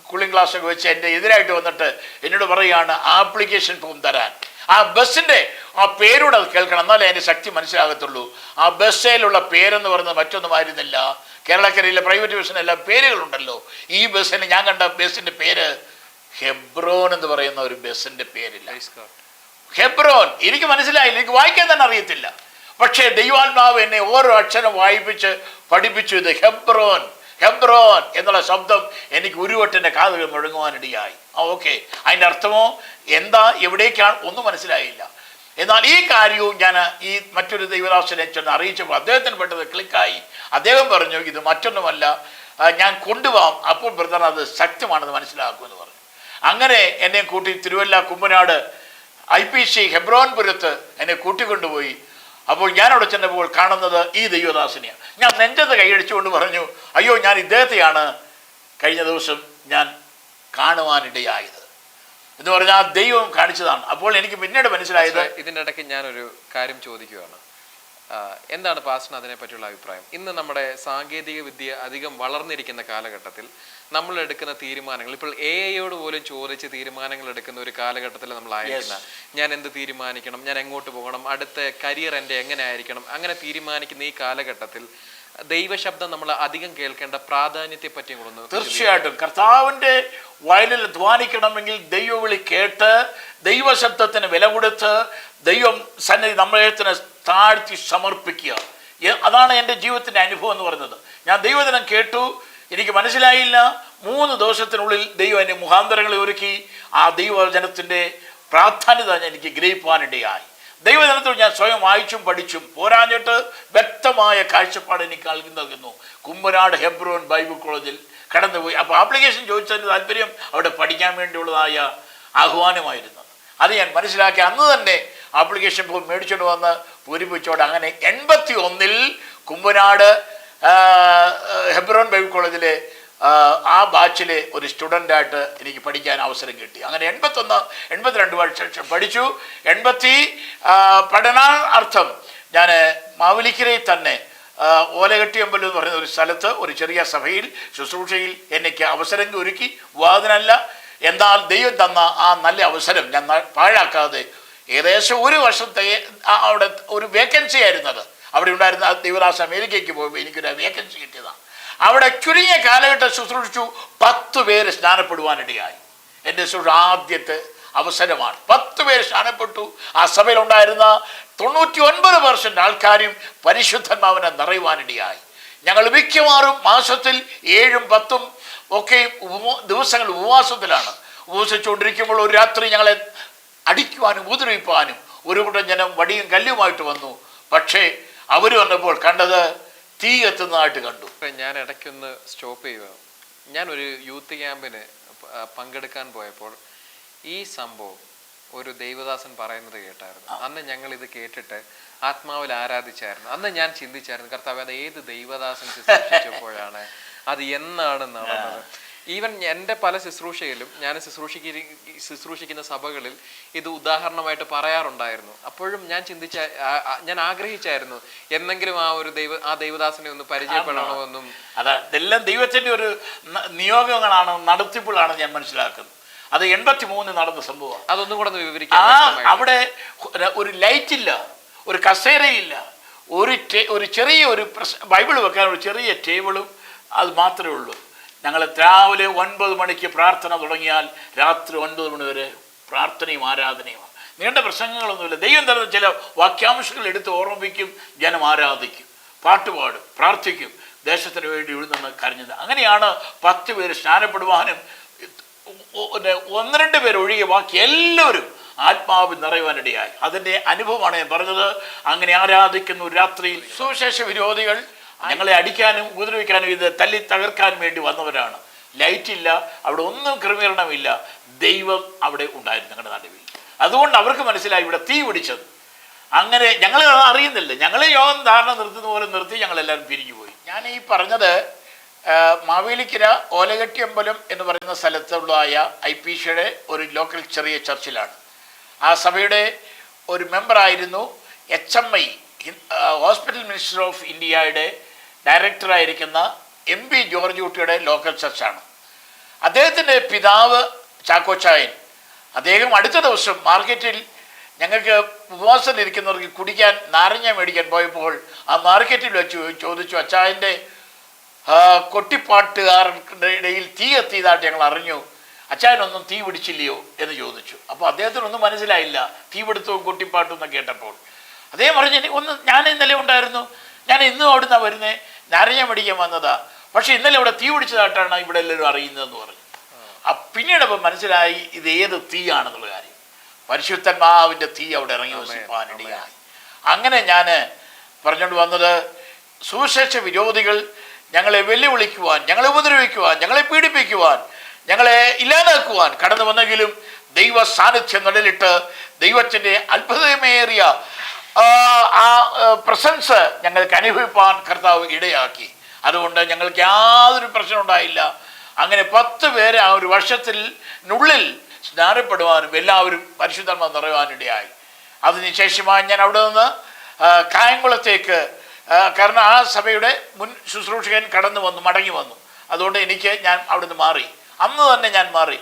കൂളിംഗ് ഗ്ലാസ്സൊക്കെ വെച്ച് എൻ്റെ എതിരായിട്ട് വന്നിട്ട് എന്നോട് പറയുകയാണ് ആപ്ലിക്കേഷൻ ഫോം തരാൻ. ആ ബസ്സിൻ്റെ ആ പേരൂടെ അത് കേൾക്കണം, എന്നാലേ അതിൻ്റെ ശക്തി മനസ്സിലാകത്തുള്ളൂ. ആ ബസ്സിലുള്ള പേരെന്ന് പറയുന്നത് മറ്റൊന്നുമായിരുന്നില്ല. കേരളക്കരയിലെ പ്രൈവറ്റ് ബസ്സിനെല്ലാം പേരുകളുണ്ടല്ലോ. ഈ ബസ്സിന് ഞാൻ കണ്ട ബസ്സിൻ്റെ പേര് ഹെബ്രോൻ എന്ന് പറയുന്ന ഒരു ബസ്സിൻ്റെ പേരില്ല. ഹെബ്രോൻ എനിക്ക് മനസ്സിലായില്ല, എനിക്ക് വായിക്കാൻ തന്നെ അറിയത്തില്ല. പക്ഷേ ദൈവാത്മാവ് എന്നെ ഓരോ അക്ഷരം വായിപ്പിച്ച് പഠിപ്പിച്ചു. ഇത് ഹെബ്രോൻ, ഹെബ്രോൻ എന്നുള്ള ശബ്ദം എനിക്ക് ഉരുവട്ടിൻ്റെ കാതുകൾ മുഴങ്ങുവാനിടയായി. ഓക്കെ, അതിൻ്റെ അർത്ഥമോ എന്താ എവിടേക്കാണ് ഒന്നും മനസ്സിലായില്ല. എന്നാൽ ഈ കാര്യവും ഞാൻ ഈ മറ്റൊരു ദൈവദാസനെ ചെന്ന് അറിയിച്ചപ്പോൾ അദ്ദേഹത്തിന് പെട്ടത് ക്ലിക്കായി. അദ്ദേഹം പറഞ്ഞു, ഇത് മറ്റൊന്നുമല്ല, ഞാൻ കൊണ്ടുപോകാം. അപ്പോൾ ബ്രദർ അത് സത്യമാണെന്ന് മനസ്സിലാക്കുമെന്ന് പറഞ്ഞു. അങ്ങനെ എന്നെ കൂട്ടി തിരുവല്ല കുമ്പനാട് IPC ഹെബ്രോൻപുരത്ത് എന്നെ കൂട്ടിക്കൊണ്ടുപോയി. അപ്പോൾ ഞാൻ അവിടെ ചെന്നപ്പോൾ കാണുന്നത് ഈ ദൈവദാസനെയാണ്. ഞാൻ നെഞ്ചത്ത് കൈയടിച്ചുകൊണ്ട് പറഞ്ഞു, അയ്യോ, ഞാൻ ഇദ്ദേഹത്തെയാണ് കഴിഞ്ഞ ദിവസം ഞാൻ കാണുവാനിടയായത് എന്ന് പറഞ്ഞാൽ ആ ദൈവം കാണിച്ചതാണ്. അപ്പോൾ എനിക്ക് പിന്നീട് മനസ്സിലായത്. ഇതിൻ്റെ ഇടയ്ക്ക് ഞാനൊരു കാര്യം ചോദിക്കുകയാണ്. എന്താണ് പാസ്റ്ററിന് അതിനെ പറ്റിയുള്ള അഭിപ്രായം? ഇന്ന് നമ്മുടെ സാങ്കേതിക വിദ്യ അധികം വളർന്നിരിക്കുന്ന കാലഘട്ടത്തിൽ നമ്മൾ എടുക്കുന്ന തീരുമാനങ്ങൾ, ഇപ്പോൾ AI പോലും ചോദിച്ച് തീരുമാനങ്ങൾ എടുക്കുന്ന ഒരു കാലഘട്ടത്തിൽ നമ്മളായിരിക്കുന്ന, ഞാൻ എന്ത് തീരുമാനിക്കണം, ഞാൻ എങ്ങോട്ട് പോകണം, അടുത്ത കരിയർ എൻ്റെ എങ്ങനെ ആയിരിക്കണം, അങ്ങനെ തീരുമാനിക്കുന്ന ഈ കാലഘട്ടത്തിൽ ദൈവശബ്ദം നമ്മൾ അധികം കേൾക്കേണ്ട പ്രാധാന്യത്തെ പറ്റി കൊണ്ടു. തീർച്ചയായിട്ടും കർത്താവിൻ്റെ വയലിൽ അധ്വാനിക്കണമെങ്കിൽ ദൈവവിളി കേട്ട് ദൈവശബ്ദത്തിന് വില കൊടുത്ത് ദൈവം സന്നിധി നമ്മളെ താഴ്ത്തി സമർപ്പിക്കുക. അതാണ് എൻ്റെ ജീവിതത്തിൻ്റെ അനുഭവം എന്ന് പറയുന്നത്. ഞാൻ ദൈവദിനം കേട്ടു, എനിക്ക് മനസ്സിലായില്ല. 3 ദിവസത്തിനുള്ളിൽ ദൈവം എൻ്റെ മുഖാന്തരങ്ങളെ ഒരുക്കി. ആ ദൈവജനത്തിൻ്റെ പ്രാധാന്യത എനിക്ക് ഗ്രഹിപ്പാനിടയായി. ദൈവജനത്തിൽ ഞാൻ സ്വയം വായിച്ചും പഠിച്ചും പോരാഞ്ഞിട്ട് വ്യക്തമായ കാഴ്ചപ്പാട് എനിക്ക് നൽകുന്നു. കുമ്പനാട് ഹെബ്രോൻ ബൈബിൾ കോളേജിൽ കടന്നുപോയി. അപ്പോൾ ആപ്ലിക്കേഷൻ ചോദിച്ചതിൻ്റെ താല്പര്യം അവിടെ പഠിക്കാൻ വേണ്ടിയുള്ളതായ ആഹ്വാനമായിരുന്നു. അത് ഞാൻ മനസ്സിലാക്കി. അന്ന് തന്നെ ആപ്ലിക്കേഷൻ പോയി മേടിച്ചുകൊണ്ട് വന്ന് പൂരിപ്പിച്ചോടെ അങ്ങനെ 81 കുമ്പനാട് ഹെബ്രോൻ ബൈബിൾ കോളേജിലെ ആ ബാച്ചിലെ ഒരു സ്റ്റുഡൻ്റായിട്ട് എനിക്ക് പഠിക്കാൻ അവസരം കിട്ടി. അങ്ങനെ 81-82 വർഷം പഠിച്ചു. 80 പഠനാർത്ഥം ഞാൻ മാവേലിക്കരയിൽ തന്നെ ഓലകെട്ടിയമ്പലം എന്ന് പറയുന്ന ഒരു സ്ഥലത്ത് ഒരു ചെറിയ സഭയിൽ ശുശ്രൂഷയിൽ എനിക്ക് അവസരം ഒരുക്കി. വാതിനല്ല, എന്നാൽ ദൈവം തന്ന ആ നല്ല അവസരം ഞാൻ പാഴാക്കാതെ ഏകദേശം 1 വർഷത്തെ അവിടെ ഒരു വേക്കൻസി ആയിരുന്നത്. അവിടെ ഉണ്ടായിരുന്ന ദൈവദാസ് അമേരിക്കയ്ക്ക് പോയി എനിക്കൊരു വേക്കൻസി കിട്ടിയതാണ്. അവിടെ ചുരുങ്ങിയ കാലഘട്ടം ശുശ്രൂഷിച്ചു. 10 പേര് സ്നാനപ്പെടുവാനിടയായി. എൻ്റെ ആദ്യത്തെ അവസരമാണ്. 10 പേര് സ്നാനപ്പെട്ടു. ആ സഭയിലുണ്ടായിരുന്ന 99% ആൾക്കാരും പരിശുദ്ധാത്മാവിനെ നിറയുവാനിടയായി. ഞങ്ങൾ മിക്കവാറും മാസത്തിൽ 7ഉം 10ഉം ഒക്കെ ദിവസങ്ങൾ ഉപവാസത്തിലാണ്. ഉപവസിച്ചുകൊണ്ടിരിക്കുമ്പോൾ ഒരു രാത്രി ഞങ്ങളെ അടിക്കുവാനും ഉപദ്രവിപ്പാനും ഒരു കൂട്ടം ജനം വടിയും കല്ലുമായിട്ട് വന്നു. പക്ഷേ അവർ വന്നപ്പോൾ കണ്ടത് തീ എത്തുന്നതായിട്ട് കണ്ടു. ഞാൻ ഇടയ്ക്കൊന്ന് സ്റ്റോപ്പ് ചെയ്യുക. ഞാനൊരു യൂത്ത് ക്യാമ്പിന് പങ്കെടുക്കാൻ പോയപ്പോൾ ഈ സംഭവം ഒരു ദൈവദാസൻ പറയുന്നത് കേട്ടായിരുന്നു. അന്ന് ഞങ്ങൾ ഇത് കേട്ടിട്ട് ആത്മാവിൽ ആരാധിച്ചായിരുന്നു. അന്ന് ഞാൻ ചിന്തിച്ചായിരുന്നു, കർത്താവ് അത് ഏത് ദൈവദാസൻ ശുശ്രൂഷിച്ചപ്പോഴാണ്, അത് എന്നാണ് നടന്നത്. ഈവൻ എൻ്റെ പല ശുശ്രൂഷയിലും ഞാൻ ശുശ്രൂഷിക്കുന്ന സഭകളിൽ ഇത് ഉദാഹരണമായിട്ട് പറയാറുണ്ടായിരുന്നു. അപ്പോഴും ഞാൻ ആഗ്രഹിച്ചായിരുന്നു എന്നെങ്കിലും ആ ദൈവദാസനെ ഒന്ന് പരിചയപ്പെടണമെന്നും. അതെല്ലാം ദൈവത്തിൻ്റെ ഒരു നിയോഗങ്ങളാണ്, നടത്തിപ്പുകളാണ് ഞാൻ മനസ്സിലാക്കുന്നത്. അത് 83 നടന്ന സംഭവം. അതൊന്നും കൂടെ വിവരിക്കാം. അവിടെ ഒരു ലൈറ്റ് ഇല്ല, ഒരു കസേരയില്ല, ഒരു ചെറിയ ഒരു ബൈബിൾ വെക്കാൻ ഒരു ചെറിയ ടേബിളും അത് മാത്രമേ ഉള്ളൂ. ഞങ്ങൾ രാവിലെ 9 മണിക്ക് പ്രാർത്ഥന തുടങ്ങിയാൽ രാത്രി 9 മണി വരെ പ്രാർത്ഥനയും ആരാധനയുമാണ്. നീണ്ട പ്രസംഗങ്ങളൊന്നുമില്ല. ദൈവം തരുന്ന ചില വാക്യാംശങ്ങൾ എടുത്ത് ഓർമ്മിപ്പിക്കും, ജനം ആരാധിക്കും, പാട്ടുപാടും, പ്രാർത്ഥിക്കും, ദേശത്തിന് വേണ്ടി എഴുതുന്ന കരഞ്ഞത്. അങ്ങനെയാണ് 10 പേര് സ്നാനപ്പെടുവാനും 1-2 പേര് ഒഴികെ ബാക്കി എല്ലാവരും ആത്മാവിൽ നിറയുവാനിടയായി. അതിൻ്റെ അനുഭവമാണ് ഞാൻ പറഞ്ഞത്. അങ്ങനെ ആരാധിക്കുന്ന ഒരു രാത്രിയിൽ സുവിശേഷ വിരോധികൾ ഞങ്ങളെ അടിക്കാനും ഉപദ്രവിക്കാനും ഇത് തല്ലി തകർക്കാൻ വേണ്ടി വന്നവരാണ്. ലൈറ്റില്ല, അവിടെ ഒന്നും ക്രമീകരണമില്ല. ദൈവം അവിടെ ഉണ്ടായിരുന്നു ഞങ്ങളുടെ നടുവിൽ. അതുകൊണ്ട് അവർക്ക് മനസ്സിലായി ഇവിടെ തീ പിടിച്ചത്. അങ്ങനെ ഞങ്ങൾ അറിയുന്നില്ല. ഞങ്ങളെ യോഗം ധാരണ നിർത്തുന്ന പോലെ നിർത്തി ഞങ്ങളെല്ലാവരും പിരിഞ്ഞു പോയി. ഞാൻ ഈ പറഞ്ഞത് മാവേലിക്കര ഓലകെട്ടിയമ്പലം എന്ന് പറയുന്ന സ്ഥലത്തുള്ളതായ IPCയുടെ ഒരു ലോക്കൽ ചെറിയ ചർച്ചിലാണ്. ആ സഭയുടെ ഒരു മെമ്പറായിരുന്നു HMI ഹോസ്പിറ്റൽ മിനിസ്റ്റർ ഓഫ് ഇന്ത്യയുടെ ഡയറക്ടറായിരിക്കുന്ന MP ജോർജ് കുട്ടിയുടെ ലോക്കൽ ചർച്ചാണ്. അദ്ദേഹത്തിൻ്റെ പിതാവ് ചാക്കോച്ചായൻ, അദ്ദേഹം അടുത്ത ദിവസം മാർക്കറ്റിൽ ഞങ്ങൾക്ക് ഉപവാസത്തിലിരിക്കുന്നവർക്ക് കുടിക്കാൻ നാരങ്ങ മേടിക്കാൻ പോയപ്പോൾ ആ മാർക്കറ്റിൽ വെച്ച് ചോദിച്ചു, അച്ചായൻ്റെ കൊട്ടിപ്പാട്ടുകാരുടെ ഇടയിൽ തീ എത്തിയതായിട്ട് ഞങ്ങൾ അറിഞ്ഞു, അച്ചായനൊന്നും തീ പിടിച്ചില്ലയോ എന്ന് ചോദിച്ചു. അപ്പോൾ അദ്ദേഹത്തിനൊന്നും മനസ്സിലായില്ല തീ പിടുത്തവും കൊട്ടിപ്പാട്ടും എന്ന് കേട്ടപ്പോൾ. അദ്ദേഹം പറഞ്ഞു, ഞാൻ ഇന്നലെ ഉണ്ടായിരുന്നു, ഞാൻ ഇന്നും അവിടുന്ന് വരുന്നത്, നാരങ്ങ മേടിക്കാൻ വന്നതാ, പക്ഷെ ഇന്നലെ ഇവിടെ തീ പിടിച്ചതായിട്ടാണ് ഇവിടെ എല്ലാവരും അറിയുന്നതെന്ന് പറഞ്ഞു. പിന്നീട് അപ്പം മനസ്സിലായി ഇത് ഏത് തീയാണെന്നുള്ള കാര്യം. പരിശുദ്ധന്മാവിൻ്റെ തീ അവിടെ ഇറങ്ങി വസിപ്പാനിടയായി. അങ്ങനെ ഞാൻ പറഞ്ഞുകൊണ്ട് വന്നത്, സുവിശേഷ വിരോധികൾ ഞങ്ങളെ വെല്ലുവിളിക്കുവാൻ, ഞങ്ങളെ ഉപദ്രവിക്കുവാൻ, ഞങ്ങളെ പീഡിപ്പിക്കുവാൻ, ഞങ്ങളെ ഇല്ലാതാക്കുവാൻ കടന്നു വന്നെങ്കിലും ദൈവ സാന്നിധ്യം നിഴലിട്ട് ദൈവത്തിൻ്റെ അത്ഭുതമേറിയ ആ പ്രസൻസ് ഞങ്ങൾക്ക് അനുഭവിപ്പാൻ കർത്താവ് ഇടയാക്കി. ഞങ്ങൾക്ക് യാതൊരു പ്രശ്നം ഉണ്ടായില്ല. അങ്ങനെ 10 പേര് ആ ഒരു വർഷത്തിനുള്ളിൽ സ്നാനപ്പെടുവാനും എല്ലാവരും പരിശുദ്ധാത്മാവ് നിറയുവാനിടയായി. അതിനുശേഷമായി ഞാൻ അവിടെ നിന്ന് കായംകുളത്തേക്ക്, കാരണം ആ സഭയുടെ മുൻ ശുശ്രൂഷകൻ മടങ്ങി വന്നു. അതുകൊണ്ട് ഞാൻ അവിടുന്ന് മാറി. അന്ന് തന്നെ ഞാൻ മാറി.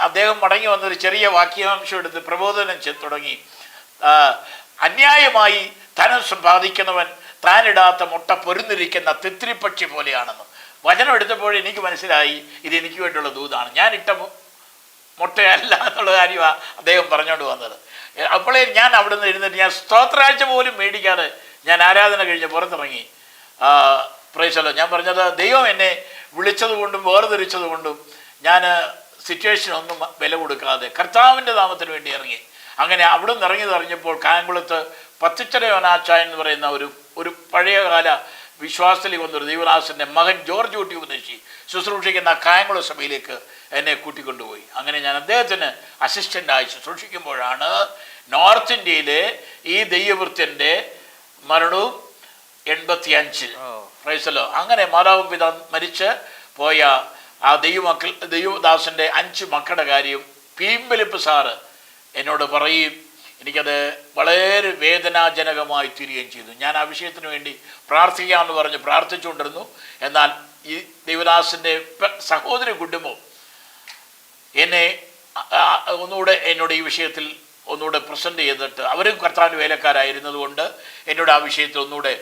അദ്ദേഹം മടങ്ങി വന്നൊരു ചെറിയ വാക്യാംശം എടുത്ത് പ്രബോധനം തുടങ്ങി. അന്യായമായി ധനം സമ്പാദിക്കുന്നവൻ താനിടാത്ത മുട്ട പൊരുന്നിരിക്കുന്ന തിത്തിരിപ്പക്ഷി പോലെയാണെന്ന് വചനം എടുത്തപ്പോൾ എനിക്ക് മനസ്സിലായി, ഇത് എനിക്ക് വേണ്ടിയുള്ള ദൂതാണ്. ഞാൻ ഇട്ട മുട്ടയല്ല എന്നുള്ള കാര്യമാണ് അദ്ദേഹം പറഞ്ഞുകൊണ്ട് വന്നത്. അപ്പോഴേ ഞാൻ അവിടെ നിന്ന് ഇരുന്നിട്ട് ഞാൻ സ്തോത്രാഴ്ച പോലും മേടിക്കാതെ ഞാൻ ആരാധന കഴിഞ്ഞ് പുറത്തിറങ്ങി. പ്രൈസല്ലോ, ഞാൻ പറഞ്ഞത് ദൈവം എന്നെ വിളിച്ചതുകൊണ്ടും വേർതിരിച്ചതുകൊണ്ടും ഞാൻ സിറ്റുവേഷനൊന്നും വില കൊടുക്കാതെ കർത്താവിൻ്റെ നാമത്തിന് വേണ്ടി ഇറങ്ങി. അങ്ങനെ അവിടെ നിന്ന് ഇറങ്ങിയപ്പോൾ കായംകുളത്ത് പത്തിച്ചര യോനാച്ചായൻ എന്ന് പറയുന്ന ഒരു പഴയകാല വിശ്വാസത്തിൽ വന്നൊരു ദൈവദാസൻ്റെ മകൻ ജോർജ് കുട്ടി ഉപദേശി ശുശ്രൂഷിക്കുന്ന കായംകുളം സഭയിലേക്ക് എന്നെ കൂട്ടിക്കൊണ്ടുപോയി. അങ്ങനെ ഞാൻ അദ്ദേഹത്തിന് അസിസ്റ്റൻ്റായി ശുശ്രൂഷിക്കുമ്പോഴാണ് നോർത്ത് ഇന്ത്യയിലെ ഈ ദൈവവൃത്യൻ്റെ മരണവും 85 പ്രൈസല്ലോ. അങ്ങനെ മാതാവും പിതാ മരിച്ച് പോയ ആ ദൈവദാസൻ്റെ 5 മക്കളുടെ കാര്യം പീമ്പലിപ്പ് സാറ് എന്നോട് പറയും. എനിക്കത് വളരെ വേദനാജനകമായി തീരുകയും ചെയ്തു. ഞാൻ ആ വിഷയത്തിന് വേണ്ടി പ്രാർത്ഥിക്കാമെന്ന് പറഞ്ഞ് പ്രാർത്ഥിച്ചുകൊണ്ടിരുന്നു. എന്നാൽ ഈ ദൈവദാസൻ്റെ സഹോദരി കുടുംബം എന്നോട് ഈ വിഷയത്തിൽ ഒന്നുകൂടെ പ്രസൻറ്റ് ചെയ്തിട്ട്, അവരും കർത്താവിൻ്റെ വേലക്കാരായിരുന്നത് കൊണ്ട് എന്നോട് ആ വിഷയത്തിൽ ഒന്നുകൂടെ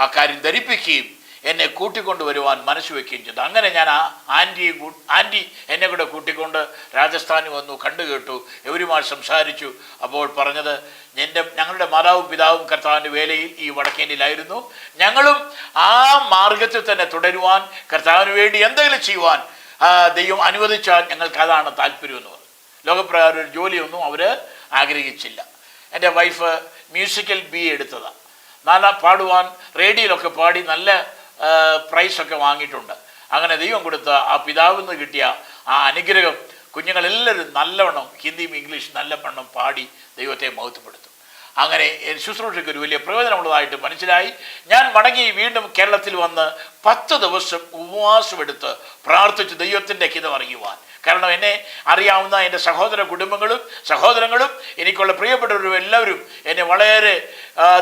ആ കാര്യം ധരിപ്പിക്കുകയും എന്നെ കൂട്ടിക്കൊണ്ടുവരുവാൻ മനസ്സ് വയ്ക്കുകയും ചെയ്തു. അങ്ങനെ ഞാൻ ആ ആൻറ്റി എന്നെ കൂടെ കൂട്ടിക്കൊണ്ട് രാജസ്ഥാനിൽ വന്നു, കണ്ടു കേട്ടു, എവരുമായി സംസാരിച്ചു. അപ്പോൾ പറഞ്ഞത്, ഞങ്ങളുടെ മാതാവും പിതാവും കർത്താവിൻ്റെ വേലയിൽ ഈ വടക്കേന്ത്യയിലായിരുന്നു, ഞങ്ങളും ആ മാർഗത്തിൽ തന്നെ തുടരുവാൻ, കർത്താവിന് വേണ്ടി എന്തെങ്കിലും ചെയ്യുവാൻ ദൈവം അനുവദിച്ചാൽ ഞങ്ങൾക്ക് അതാണ് താല്പര്യം എന്ന് പറഞ്ഞു. ലോകപ്രകാരം ഒരു ജോലിയൊന്നും അവർ ആഗ്രഹിച്ചില്ല. എൻ്റെ വൈഫ് മ്യൂസിക്കൽ BA എടുത്തതാണ്. നല്ല പാടുവാൻ റേഡിയോയിലൊക്കെ പാടി നല്ല പ്രൈസൊക്കെ വാങ്ങിയിട്ടുണ്ട്. അങ്ങനെ ദൈവം കൊടുത്ത ആ പിതാവിൽ നിന്ന് കിട്ടിയ ആ അനുഗ്രഹം കുഞ്ഞുങ്ങളെല്ലാവരും നല്ലവണ്ണം ഹിന്ദിയും ഇംഗ്ലീഷും നല്ലവണ്ണം പാടി ദൈവത്തെ മഹത്വപ്പെടുത്തും. അങ്ങനെ ശുശ്രൂഷയ്ക്ക് ഒരു വലിയ പ്രയോജനമുള്ളതായിട്ട് മനസ്സിലായി. ഞാൻ മടങ്ങി വീണ്ടും കേരളത്തിൽ വന്ന് 10 ദിവസം ഉപവാസമെടുത്ത് പ്രാർത്ഥിച്ചു ദൈവത്തിൻ്റെ ഹിതം അറിയുവാൻ. കാരണം എന്നെ അറിയാവുന്ന എൻ്റെ സഹോദരങ്ങളും എനിക്കുള്ള പ്രിയപ്പെട്ടവരും എല്ലാവരും എന്നെ വളരെ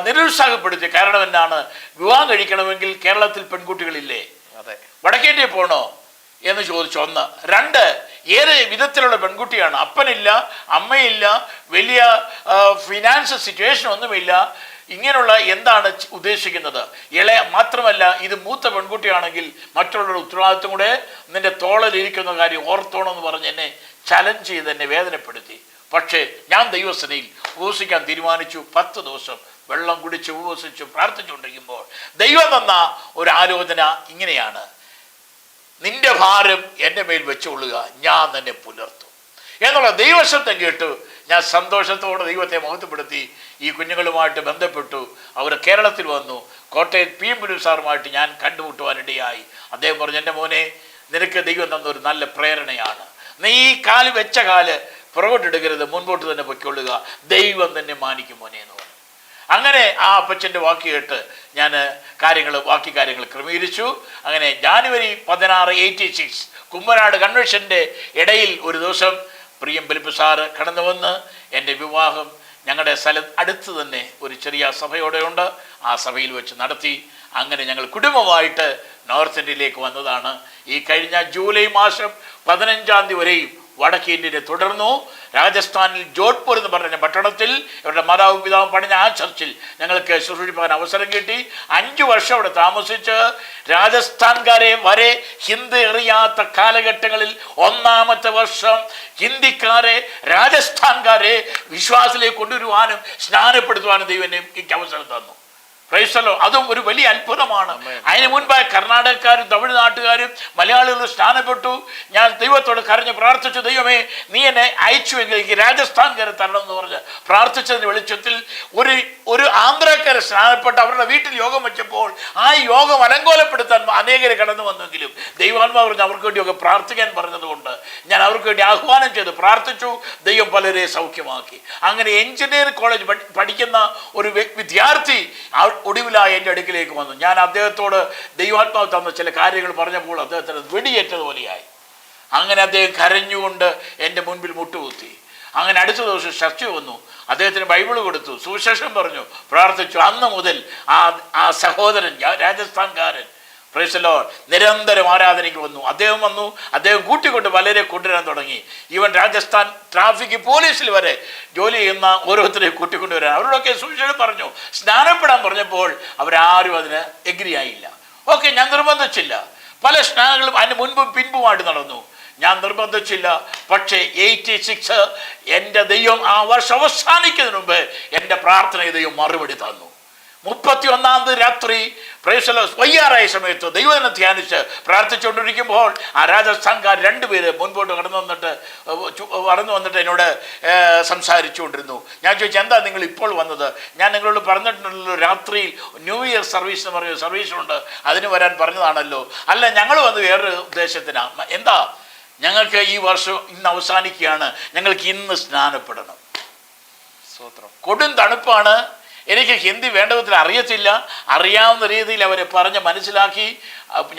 നിരുത്സാഹപ്പെടുത്തി. കാരണം എന്നാണ്, വിവാഹം കഴിക്കണമെങ്കിൽ കേരളത്തിൽ പെൺകുട്ടികളില്ലേ, വടക്കേന്ത്യ പോകണോ എന്ന് ചോദിച്ചു. 1. 2, ഏത് വിധത്തിലുള്ള പെൺകുട്ടിയാണ്, അപ്പനില്ല, അമ്മയില്ല, വലിയ ഫിനാൻഷ്യൽ സിറ്റുവേഷൻ ഒന്നുമില്ല, ഇങ്ങനെയുള്ള എന്താണ് ഉദ്ദേശിക്കുന്നത്? മാത്രമല്ല ഇത് മൂത്ത പെൺകുട്ടിയാണെങ്കിൽ മറ്റുള്ളവരുടെ ഉത്തരവാദിത്വം കൂടെ നിന്റെ തോളിലിരിക്കുന്ന കാര്യം ഓർത്തോണമെന്ന് പറഞ്ഞ് എന്നെ ചലഞ്ച് ചെയ്ത് എന്നെ വേദനപ്പെടുത്തി. പക്ഷേ ഞാൻ ദൈവസേനയിൽ ഉപവസിക്കാൻ തീരുമാനിച്ചു. 10 ദിവസം വെള്ളം കുടിച്ച് ഉപവസിച്ചു പ്രാർത്ഥിച്ചുകൊണ്ടിരിക്കുമ്പോൾ ദൈവം തന്ന ഒരു ആലോചന ഇങ്ങനെയാണ്: നിന്റെ ഭാരം എൻ്റെ മേൽ വെച്ചുകൊള്ളുക, ഞാൻ തന്നെ പുലർത്തും എന്നുള്ള ദൈവശബ്ദം കേട്ടു. ഞാൻ സന്തോഷത്തോടെ ദൈവത്തെ മഹത്വപ്പെടുത്തി ഈ കുഞ്ഞുങ്ങളുമായിട്ട് ബന്ധപ്പെട്ടു. അവർ കേരളത്തിൽ വന്നു. കോട്ടയം പീമ്പലൂർ സാറുമായിട്ട് ഞാൻ കണ്ടുമുട്ടുവാനിടയായി. അദ്ദേഹം പറഞ്ഞു, എൻ്റെ മോനെ, നിനക്ക് ദൈവം തന്നൊരു നല്ല പ്രേരണയാണ്. നീ ഈ വെച്ച കാല് പുറകോട്ടെടുക്കരുത്, മുൻപോട്ട് തന്നെ പൊയ്ക്കൊള്ളുക, ദൈവം തന്നെ മാനിക്കും മോനെ എന്ന് പറഞ്ഞു. അങ്ങനെ ആ അപ്പച്ചൻ്റെ വാക്ക് കേട്ട് ഞാൻ ബാക്കി കാര്യങ്ങൾ ക്രമീകരിച്ചു. അങ്ങനെ ജാനുവരി 16, 86 കുമ്പനാട് കൺവെൻഷൻ്റെ ഇടയിൽ ഒരു ദിവസം പ്രിയമ്പലിപ്പ് സാറ് കടന്നു വന്ന് എൻ്റെ വിവാഹം ഞങ്ങളുടെ അടുത്ത് തന്നെ ഒരു ചെറിയ സഭയോടെയുണ്ട്, ആ സഭയിൽ വെച്ച് നടത്തി. അങ്ങനെ ഞങ്ങൾ കുടുംബമായിട്ട് നോർത്ത് ഇന്ത്യയിലേക്ക് വന്നതാണ്. ഈ കഴിഞ്ഞ ജൂലൈ മാസം 15 തീയതി വരെയും വടക്കേ ഇന്ത്യയെ തുടർന്നു. രാജസ്ഥാനിൽ ജോധ്പൂർ എന്ന് പറഞ്ഞ പട്ടണത്തിൽ ഇവരുടെ മാതാവും പിതാവും പണിഞ്ഞ ആ ചർച്ചിൽ ഞങ്ങൾക്ക് ശുശ്രൂഷിപ്പാൻ അവസരം കിട്ടി. 5 വർഷം അവിടെ താമസിച്ച് രാജസ്ഥാൻകാരെ വരെ ഹിന്ദി അറിയാത്ത കാലഘട്ടങ്ങളിൽ 1-ാമത്തെ വർഷം ഹിന്ദിക്കാരെ രാജസ്ഥാൻകാരെ വിശ്വാസത്തിലേക്ക് കൊണ്ടുവരുവാനും സ്നാനപ്പെടുത്തുവാനും ദൈവം എനിക്ക് അവസരം തന്നു. ക്രൈസ്തലോ, അതും ഒരു വലിയ അത്ഭുതമാണ്. അതിന് മുൻപായി കർണാടകക്കാരും തമിഴ്നാട്ടുകാരും മലയാളികളും സ്നാനപ്പെട്ടു. ഞാൻ ദൈവത്തോട് കരഞ്ഞ് പ്രാർത്ഥിച്ചു, ദൈവമേ നീ എന്നെ അയച്ചുവെങ്കിൽ എനിക്ക് രാജസ്ഥാൻകാരെ തരണം എന്ന് പറഞ്ഞ് പ്രാർത്ഥിച്ചതിൻ്റെ വെളിച്ചത്തിൽ ഒരു ആന്ധ്രക്കാരെ സ്നാനപ്പെട്ട് അവരുടെ വീട്ടിൽ യോഗം വെച്ചപ്പോൾ ആ യോഗം അലങ്കോലപ്പെടുത്താൻ അനേകരെ കടന്നു വന്നെങ്കിലും ദൈവാത്മാവ് പറഞ്ഞ് അവർക്ക് വേണ്ടിയൊക്കെ പ്രാർത്ഥിക്കാൻ പറഞ്ഞതുകൊണ്ട് ഞാൻ അവർക്ക് വേണ്ടി ആഹ്വാനം ചെയ്ത് പ്രാർത്ഥിച്ചു. ദൈവം പലരെ സൗഖ്യമാക്കി. അങ്ങനെ എഞ്ചിനീയറിംഗ് കോളേജ് പഠിക്കുന്ന ഒരു വിദ്യാർത്ഥി ഒടുവിലായി എൻ്റെ അടുക്കിലേക്ക് വന്നു. ഞാൻ അദ്ദേഹത്തോട് ദൈവാത്മാവ് തന്ന ചില കാര്യങ്ങൾ പറഞ്ഞപ്പോൾ അദ്ദേഹത്തിന് വെടിയേറ്റതുപോലെയായി. അങ്ങനെ അദ്ദേഹം കരഞ്ഞുകൊണ്ട് എൻ്റെ മുൻപിൽ മുട്ടുകുത്തി. അങ്ങനെ അടുത്ത ദിവസം ചർച്ച വന്നു. അദ്ദേഹത്തിന് ബൈബിൾ കൊടുത്തു, സുവിശേഷം പറഞ്ഞു, പ്രാർത്ഥിച്ചു. അന്ന് മുതൽ ആ സഹോദരൻ രാജസ്ഥാൻകാരൻ പ്രൈസ് ദി ലോർഡ് നിരന്തരം ആരാധനയ്ക്ക് വന്നു. അദ്ദേഹം കൂട്ടിക്കൊണ്ട് പലരെ കൊണ്ടുവരാൻ തുടങ്ങി. ഈവൻ രാജസ്ഥാൻ ട്രാഫിക് പോലീസിൽ വരെ ജോലി ചെയ്യുന്ന ഓരോരുത്തരെയും കൂട്ടിക്കൊണ്ടുവരാൻ അവരോടൊക്കെ സുവിശേഷം പറഞ്ഞു. സ്നാനപ്പെടാൻ പറഞ്ഞപ്പോൾ അവരാരും അതിന് എഗ്രി ആയില്ല. ഓക്കെ, ഞാൻ നിർബന്ധിച്ചില്ല. പല സ്നാനങ്ങളും അതിന് മുൻപും പിൻപുമായിട്ട് നടന്നു. ഞാൻ നിർബന്ധിച്ചില്ല. പക്ഷേ 86 എൻ്റെ ദൈവം ആ വർഷം അവസാനിക്കുന്നതിന് മുമ്പ് എൻ്റെ പ്രാർത്ഥനയ്ക്ക് ദൈവം മറുപടി തന്നു. 31 രാത്രി വയ്യാറായ സമയത്ത് ദൈവത്തിനെ ധ്യാനിച്ച് പ്രാർത്ഥിച്ചുകൊണ്ടിരിക്കുമ്പോൾ ആ രാജസ്ഥാൻകാർ 2 പേര് മുൻപോട്ട് കടന്നു വന്നിട്ട് എന്നോട് സംസാരിച്ചുകൊണ്ടിരുന്നു. ഞാൻ ചോദിച്ചു, എന്താ നിങ്ങൾ ഇപ്പോൾ വന്നത്? ഞാൻ നിങ്ങളോട് പറഞ്ഞിട്ടുണ്ടല്ലോ രാത്രിയിൽ ന്യൂ ഇയർ സർവീസ് എന്ന് പറഞ്ഞ സർവീസുണ്ട്, അതിന് വരാൻ പറഞ്ഞതാണല്ലോ. അല്ല, ഞങ്ങൾ വന്ന് വേറൊരു ഉദ്ദേശത്തിനാണ്. എന്താ? ഞങ്ങൾക്ക് ഈ വർഷം ഇന്ന് അവസാനിക്കുകയാണ്, ഞങ്ങൾക്ക് ഇന്ന് സ്നാനപ്പെടണം. കൊടും തണുപ്പാണ്. എനിക്ക് ഹിന്ദി വേണ്ട വിധത്തിൽ അറിയത്തില്ല. അറിയാവുന്ന രീതിയിൽ അവരെ പറഞ്ഞ് മനസ്സിലാക്കി.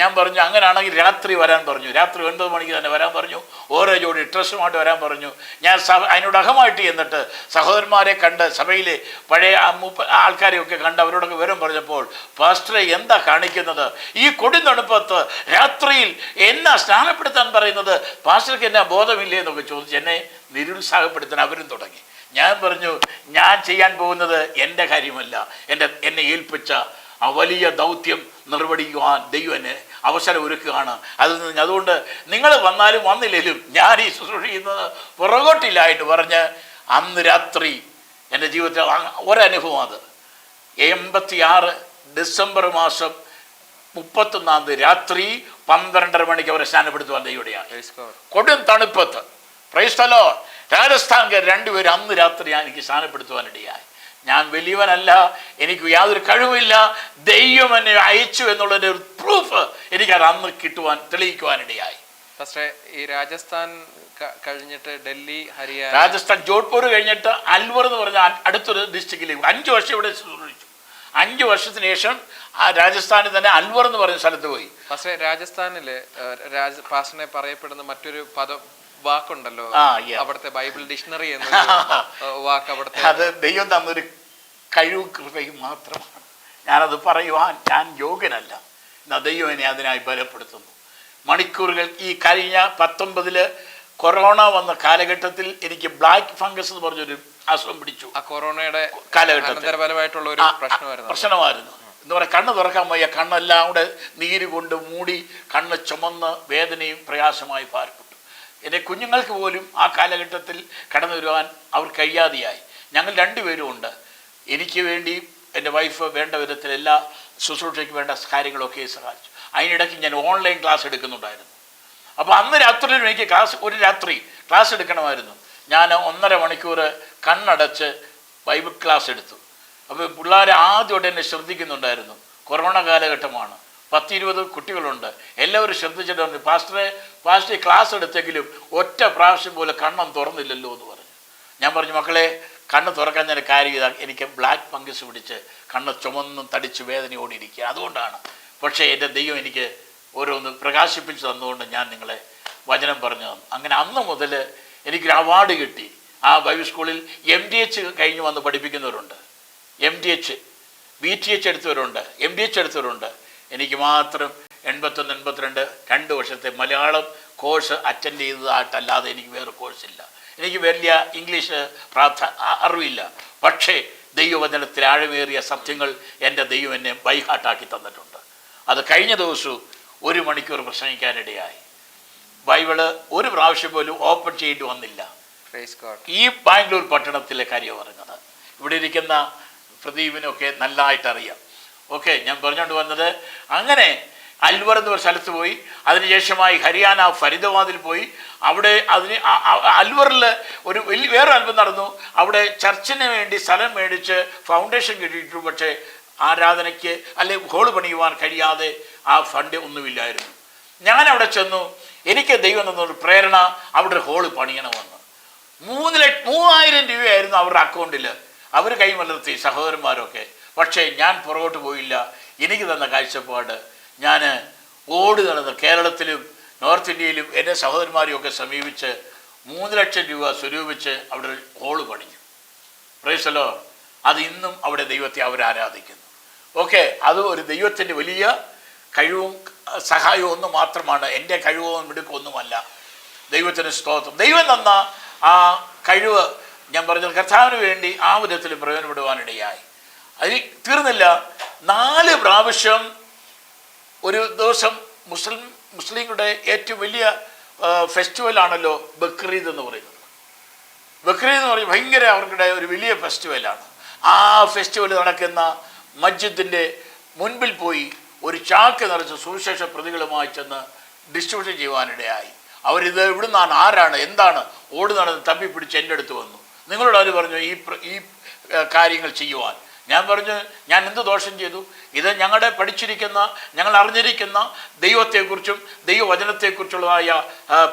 ഞാൻ പറഞ്ഞു, അങ്ങനെയാണെങ്കിൽ രാത്രി വരാൻ പറഞ്ഞു. രാത്രി 9 മണിക്ക് തന്നെ വരാൻ പറഞ്ഞു. ഓരോ ജോഡി ഡ്രസ്സുമായിട്ട് വരാൻ പറഞ്ഞു. ഞാൻ അതിനോട് അഹമായിട്ട് എന്നിട്ട് സഹോദരന്മാരെ കണ്ട്, സഭയിലെ പഴയ ആൾക്കാരെയൊക്കെ കണ്ട് അവരോടൊക്കെ വിവരം പറഞ്ഞപ്പോൾ, പാസ്റ്ററെ എന്താ കാണിക്കുന്നത്? ഈ കൊടും തണുപ്പത്ത് രാത്രിയിൽ എന്നാ സ്നാനപ്പെടുത്താൻ പറയുന്നത്? പാസ്റ്റർക്ക് എന്നാ ബോധമില്ലേ എന്നൊക്കെ ചോദിച്ച് എന്നെ നിരുത്സാഹപ്പെടുത്താൻ അവരും തുടങ്ങി. ഞാൻ പറഞ്ഞു, ഞാൻ ചെയ്യാൻ പോകുന്നത് എൻ്റെ കാര്യമല്ല, എന്നെ ഏൽപ്പിച്ച ആ വലിയ ദൗത്യം നിർവഹിക്കുവാൻ ദൈവം എന്നെ അവസരം ഒരുക്കുകയാണ്. അതുകൊണ്ട് നിങ്ങൾ വന്നാലും വന്നില്ലെങ്കിലും ഞാൻ ഈ ശുശ്രൂഷ ചെയ്യുന്നത് പുറകോട്ടില്ല എന്ന് പറഞ്ഞ് അന്ന് രാത്രി എൻ്റെ ജീവിതത്തിൽ ഒരനുഭവം. അത് 86 ഡിസംബർ മാസം 31 രാത്രി 12:30 മണിക്ക് അവരെ സ്നാനപ്പെടുത്തുവാൻ ദൈവടെയാണ്. കൊടും തണുപ്പത്ത് പ്രൈസ് ദി ലോർഡ് രാജസ്ഥാൻകാർ 2 പേര് അന്ന് രാത്രി എനിക്ക് സ്നാനപ്പെടുത്തുവാനിടയായി. ഞാൻ വലിയവനല്ല, എനിക്ക് യാതൊരു കഴിവില്ല, ദൈവം എന്നെ അയച്ചു എന്നുള്ളതിൻ്റെ ഒരു പ്രൂഫ് എനിക്കത് അന്ന് തെളിയിക്കുവാനിടയായി. പക്ഷേ ഈ രാജസ്ഥാൻ കഴിഞ്ഞിട്ട് ഡൽഹി, ഹരിയാന, രാജസ്ഥാൻ ജോധ്പൂർ കഴിഞ്ഞിട്ട് അൽവർ എന്ന് പറഞ്ഞ അടുത്തൊരു ഡിസ്ട്രിക്റ്റിലേക്ക് 5 വർഷം ഇവിടെ ശുശ്രൂഷിച്ചു. 5 വർഷത്തിന് ശേഷം ആ രാജസ്ഥാനിൽ തന്നെ അൽവർ എന്ന് പറഞ്ഞ സ്ഥലത്ത് പോയി. പക്ഷേ രാജസ്ഥാനില് പാസ്റ്ററിനെ പറയപ്പെടുന്ന മറ്റൊരു വാക്കുണ്ടല്ലോ, അവിടുത്തെ ബൈബിൾ ഡിക്ഷണറി എന്ന വാക്ക് അവിടുത്തെ. അത് ദൈവം തന്നൊരു കഴിവ് കൃപയും മാത്രമാണ്. ഞാനത് പറയുവാൻ ഞാൻ യോഗ്യനല്ല. എന്നാൽ ദൈവം എന്നെ അതിനായി ബലപ്പെടുത്തുന്നു. മണിക്കൂറുകൾ ഈ കഴിഞ്ഞ 19 കൊറോണ വന്ന കാലഘട്ടത്തിൽ എനിക്ക് ബ്ലാക്ക് ഫംഗസ് എന്ന് പറഞ്ഞൊരു അസുഖം പിടിച്ചു. ആ കൊറോണയുടെ കാലഘട്ടത്തിൽ ഒരു പ്രശ്നമായിരുന്നു. എന്ന് പറയാൻ കണ്ണ് തുറക്കാൻ വയ്യ, കണ്ണെല്ലാം കൂടെ നീര് കൊണ്ട് മൂടി, കണ്ണ് ചുമന്ന് വേദനയും പ്രയാസമായി പാർപ്പെട്ടു. എൻ്റെ കുഞ്ഞുങ്ങൾക്ക് പോലും ആ കാലഘട്ടത്തിൽ കടന്നു വരുവാൻ അവർ കഴിയാതെയായി. ഞങ്ങൾ 2 പേരും ഉണ്ട്. എനിക്ക് വേണ്ടി എൻ്റെ വൈഫ് വേണ്ട വിധത്തിൽ എല്ലാ ശുശ്രൂഷയ്ക്ക് വേണ്ട കാര്യങ്ങളൊക്കെ സഹായിച്ചു. അതിനിടയ്ക്ക് ഞാൻ ഓൺലൈൻ ക്ലാസ് എടുക്കുന്നുണ്ടായിരുന്നു. അപ്പോൾ അന്ന് രാത്രിയിലും എനിക്ക് ഒരു രാത്രി ക്ലാസ് എടുക്കണമായിരുന്നു. ഞാൻ 1.5 മണിക്കൂർ കണ്ണടച്ച് ബൈബിൾ ക്ലാസ് എടുത്തു. അപ്പോൾ പിള്ളേർ ആദ്യമായിട്ട് എന്നെ ശ്രദ്ധിക്കുന്നുണ്ടായിരുന്നു. കൊറോണ കാലഘട്ടമാണ്, 10-20 കുട്ടികളുണ്ട്. എല്ലാവരും ശ്രദ്ധിച്ചിട്ടുണ്ട്. പാസ്റ്റർ ക്ലാസ് എടുത്തെങ്കിലും ഒറ്റ പ്രാവശ്യം പോലെ കണ്ണം തുറന്നില്ലല്ലോ എന്ന് പറഞ്ഞു. ഞാൻ പറഞ്ഞു, മക്കളെ കണ്ണ് തുറക്കാൻ ഞാൻ കാര്യം ചെയ്താൽ എനിക്ക് ബ്ലാക്ക് ഫംഗസ് പിടിച്ച് കണ്ണ് ചുമന്നും തടിച്ച് വേദനയോടിരിക്കുക, അതുകൊണ്ടാണ്. പക്ഷേ എൻ്റെ ദൈവം എനിക്ക് ഓരോന്ന് പ്രകാശിപ്പിച്ച് തന്നുകൊണ്ട് ഞാൻ നിങ്ങളെ വചനം പറഞ്ഞു തന്നു. അങ്ങനെ അന്ന് മുതൽ എനിക്കൊരു അവാർഡ് കിട്ടി. ആ ബൈബിൾ സ്കൂളിൽ MDH കഴിഞ്ഞ് വന്ന് പഠിപ്പിക്കുന്നവരുണ്ട്, MDH BTH എടുത്തവരുണ്ട്, MDH എടുത്തവരുണ്ട്. എനിക്ക് മാത്രം 81-82 2 വർഷത്തെ മലയാളം കോഴ്സ് അറ്റൻഡ് ചെയ്തതായിട്ടല്ലാതെ എനിക്ക് വേറെ കോഴ്സില്ല. എനിക്ക് വലിയ ഇംഗ്ലീഷ് അറിവില്ല. പക്ഷേ ദൈവവചനത്തിൽ ആഴമേറിയ സത്യങ്ങൾ എൻ്റെ ദൈവം എന്നെ ബൈഹാർട്ടാക്കി തന്നിട്ടുണ്ട്. അത് കഴിഞ്ഞ ദിവസവും 1 മണിക്കൂർ പ്രസംഗിക്കാനിടയായി. ബൈബിള് ഒരു പ്രാവശ്യം പോലും ഓപ്പൺ ചെയ്യേണ്ടി വന്നില്ല. ഈ ബാംഗ്ലൂർ പട്ടണത്തിലെ കാര്യം പറഞ്ഞത് ഇവിടെ ഇരിക്കുന്ന പ്രദീപിനൊക്കെ നല്ലതായിട്ട് അറിയാം. ഓക്കെ, ഞാൻ പറഞ്ഞുകൊണ്ട് വന്നത് അങ്ങനെ അൽവർ എന്ന സ്ഥലത്ത് പോയി. അതിനുശേഷമായി ഹരിയാന ഫരീദാബാദിൽ പോയി. അവിടെ അൽവറിൽ ഒരു വേറെ അത്ഭുതം നടന്നു. അവിടെ ചർച്ചിന് വേണ്ടി സ്ഥലം മേടിച്ച് ഫൗണ്ടേഷൻ കിട്ടിയിട്ടു. പക്ഷേ ആരാധനയ്ക്ക് അല്ലെ ഹോള് പണിയുവാൻ കഴിയാതെ ആ ഫണ്ട് ഒന്നുമില്ലായിരുന്നു. ഞാൻ അവിടെ ചെന്നു. എനിക്ക് ദൈവം തന്നൊരു പ്രേരണ, അവിടെ ഒരു ഹോള് പണിയണമെന്ന്. 3000 രൂപയായിരുന്നു അവരുടെ അക്കൗണ്ടിൽ. അവർ കൈമലർത്തി സഹോദരന്മാരൊക്കെ. പക്ഷേ ഞാൻ പുറകോട്ട് പോയില്ല. എനിക്ക് തന്ന കാഴ്ചപ്പാട്, ഞാൻ ഓടി നടന്ന് കേരളത്തിലും നോർത്ത് ഇന്ത്യയിലും എൻ്റെ സഹോദരന്മാരെയൊക്കെ സമീപിച്ച് 3 ലക്ഷം രൂപ സ്വരൂപിച്ച് അവിടെ ഒരു ഹോള് പണിഞ്ഞു. Praise the Lord. അത് ഇന്നും അവിടെ ദൈവത്തെ അവർ ആരാധിക്കുന്നു. ഓക്കെ, അത് ഒരു ദൈവത്തിൻ്റെ വലിയ കഴിവും സഹായവും ഒന്നും മാത്രമാണ്, എൻ്റെ കഴിവും മിടുക്കൊന്നുമല്ല. ദൈവത്തിന് സ്തോത്രം. ദൈവം തന്ന ആ കഴിവ് ഞാൻ പറഞ്ഞ കർത്താവിന് വേണ്ടി ആ വിധത്തിൽ പ്രയോജനപ്പെടുവാനിടയായി. അത് തീർന്നില്ല, 4 പ്രാവശ്യം ഒരു ദിവസം മുസ്ലിങ്ങളുടെ ഏറ്റവും വലിയ ഫെസ്റ്റിവലാണല്ലോ ബക്രീദ് എന്ന് പറയുന്നത്. ബക്രീദ് എന്ന് പറയുന്നത് ഭയങ്കര അവരുടെ ഒരു വലിയ ഫെസ്റ്റിവലാണ്. ആ ഫെസ്റ്റിവൽ നടക്കുന്ന മസ്ജിദിൻ്റെ മുൻപിൽ പോയി ഒരു ചാക്ക് നിറച്ച് സുവിശേഷ പ്രതികളുമായി ചെന്ന് ഡിസ്ട്രിബ്യൂഷൻ ചെയ്യുവാനിടയായി. അവരിത് ഇവിടുന്നാണ്, ആരാണ്, എന്താണ്, ഓടി നടന്ന് തപ്പി പിടിച്ച് എൻ്റെ അടുത്ത് വന്നു. നിങ്ങളോട് അവർ പറഞ്ഞു ഈ കാര്യങ്ങൾ ചെയ്യുവാൻ. ഞാൻ പറഞ്ഞു, ഞാൻ എന്ത് ദോഷം ചെയ്തു? ഇത് ഞങ്ങളുടെ പഠിച്ചിരിക്കുന്ന, ഞങ്ങൾ അറിഞ്ഞിരിക്കുന്ന ദൈവത്തെക്കുറിച്ചും ദൈവവചനത്തെക്കുറിച്ചുള്ളതായ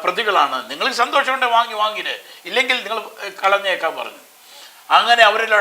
പ്രതികളാണ്. നിങ്ങൾക്ക് സന്തോഷമുണ്ട് വാങ്ങിന്, ഇല്ലെങ്കിൽ നിങ്ങൾ കളഞ്ഞേക്കാൻ പറഞ്ഞു. അങ്ങനെ അവരെല്ലാം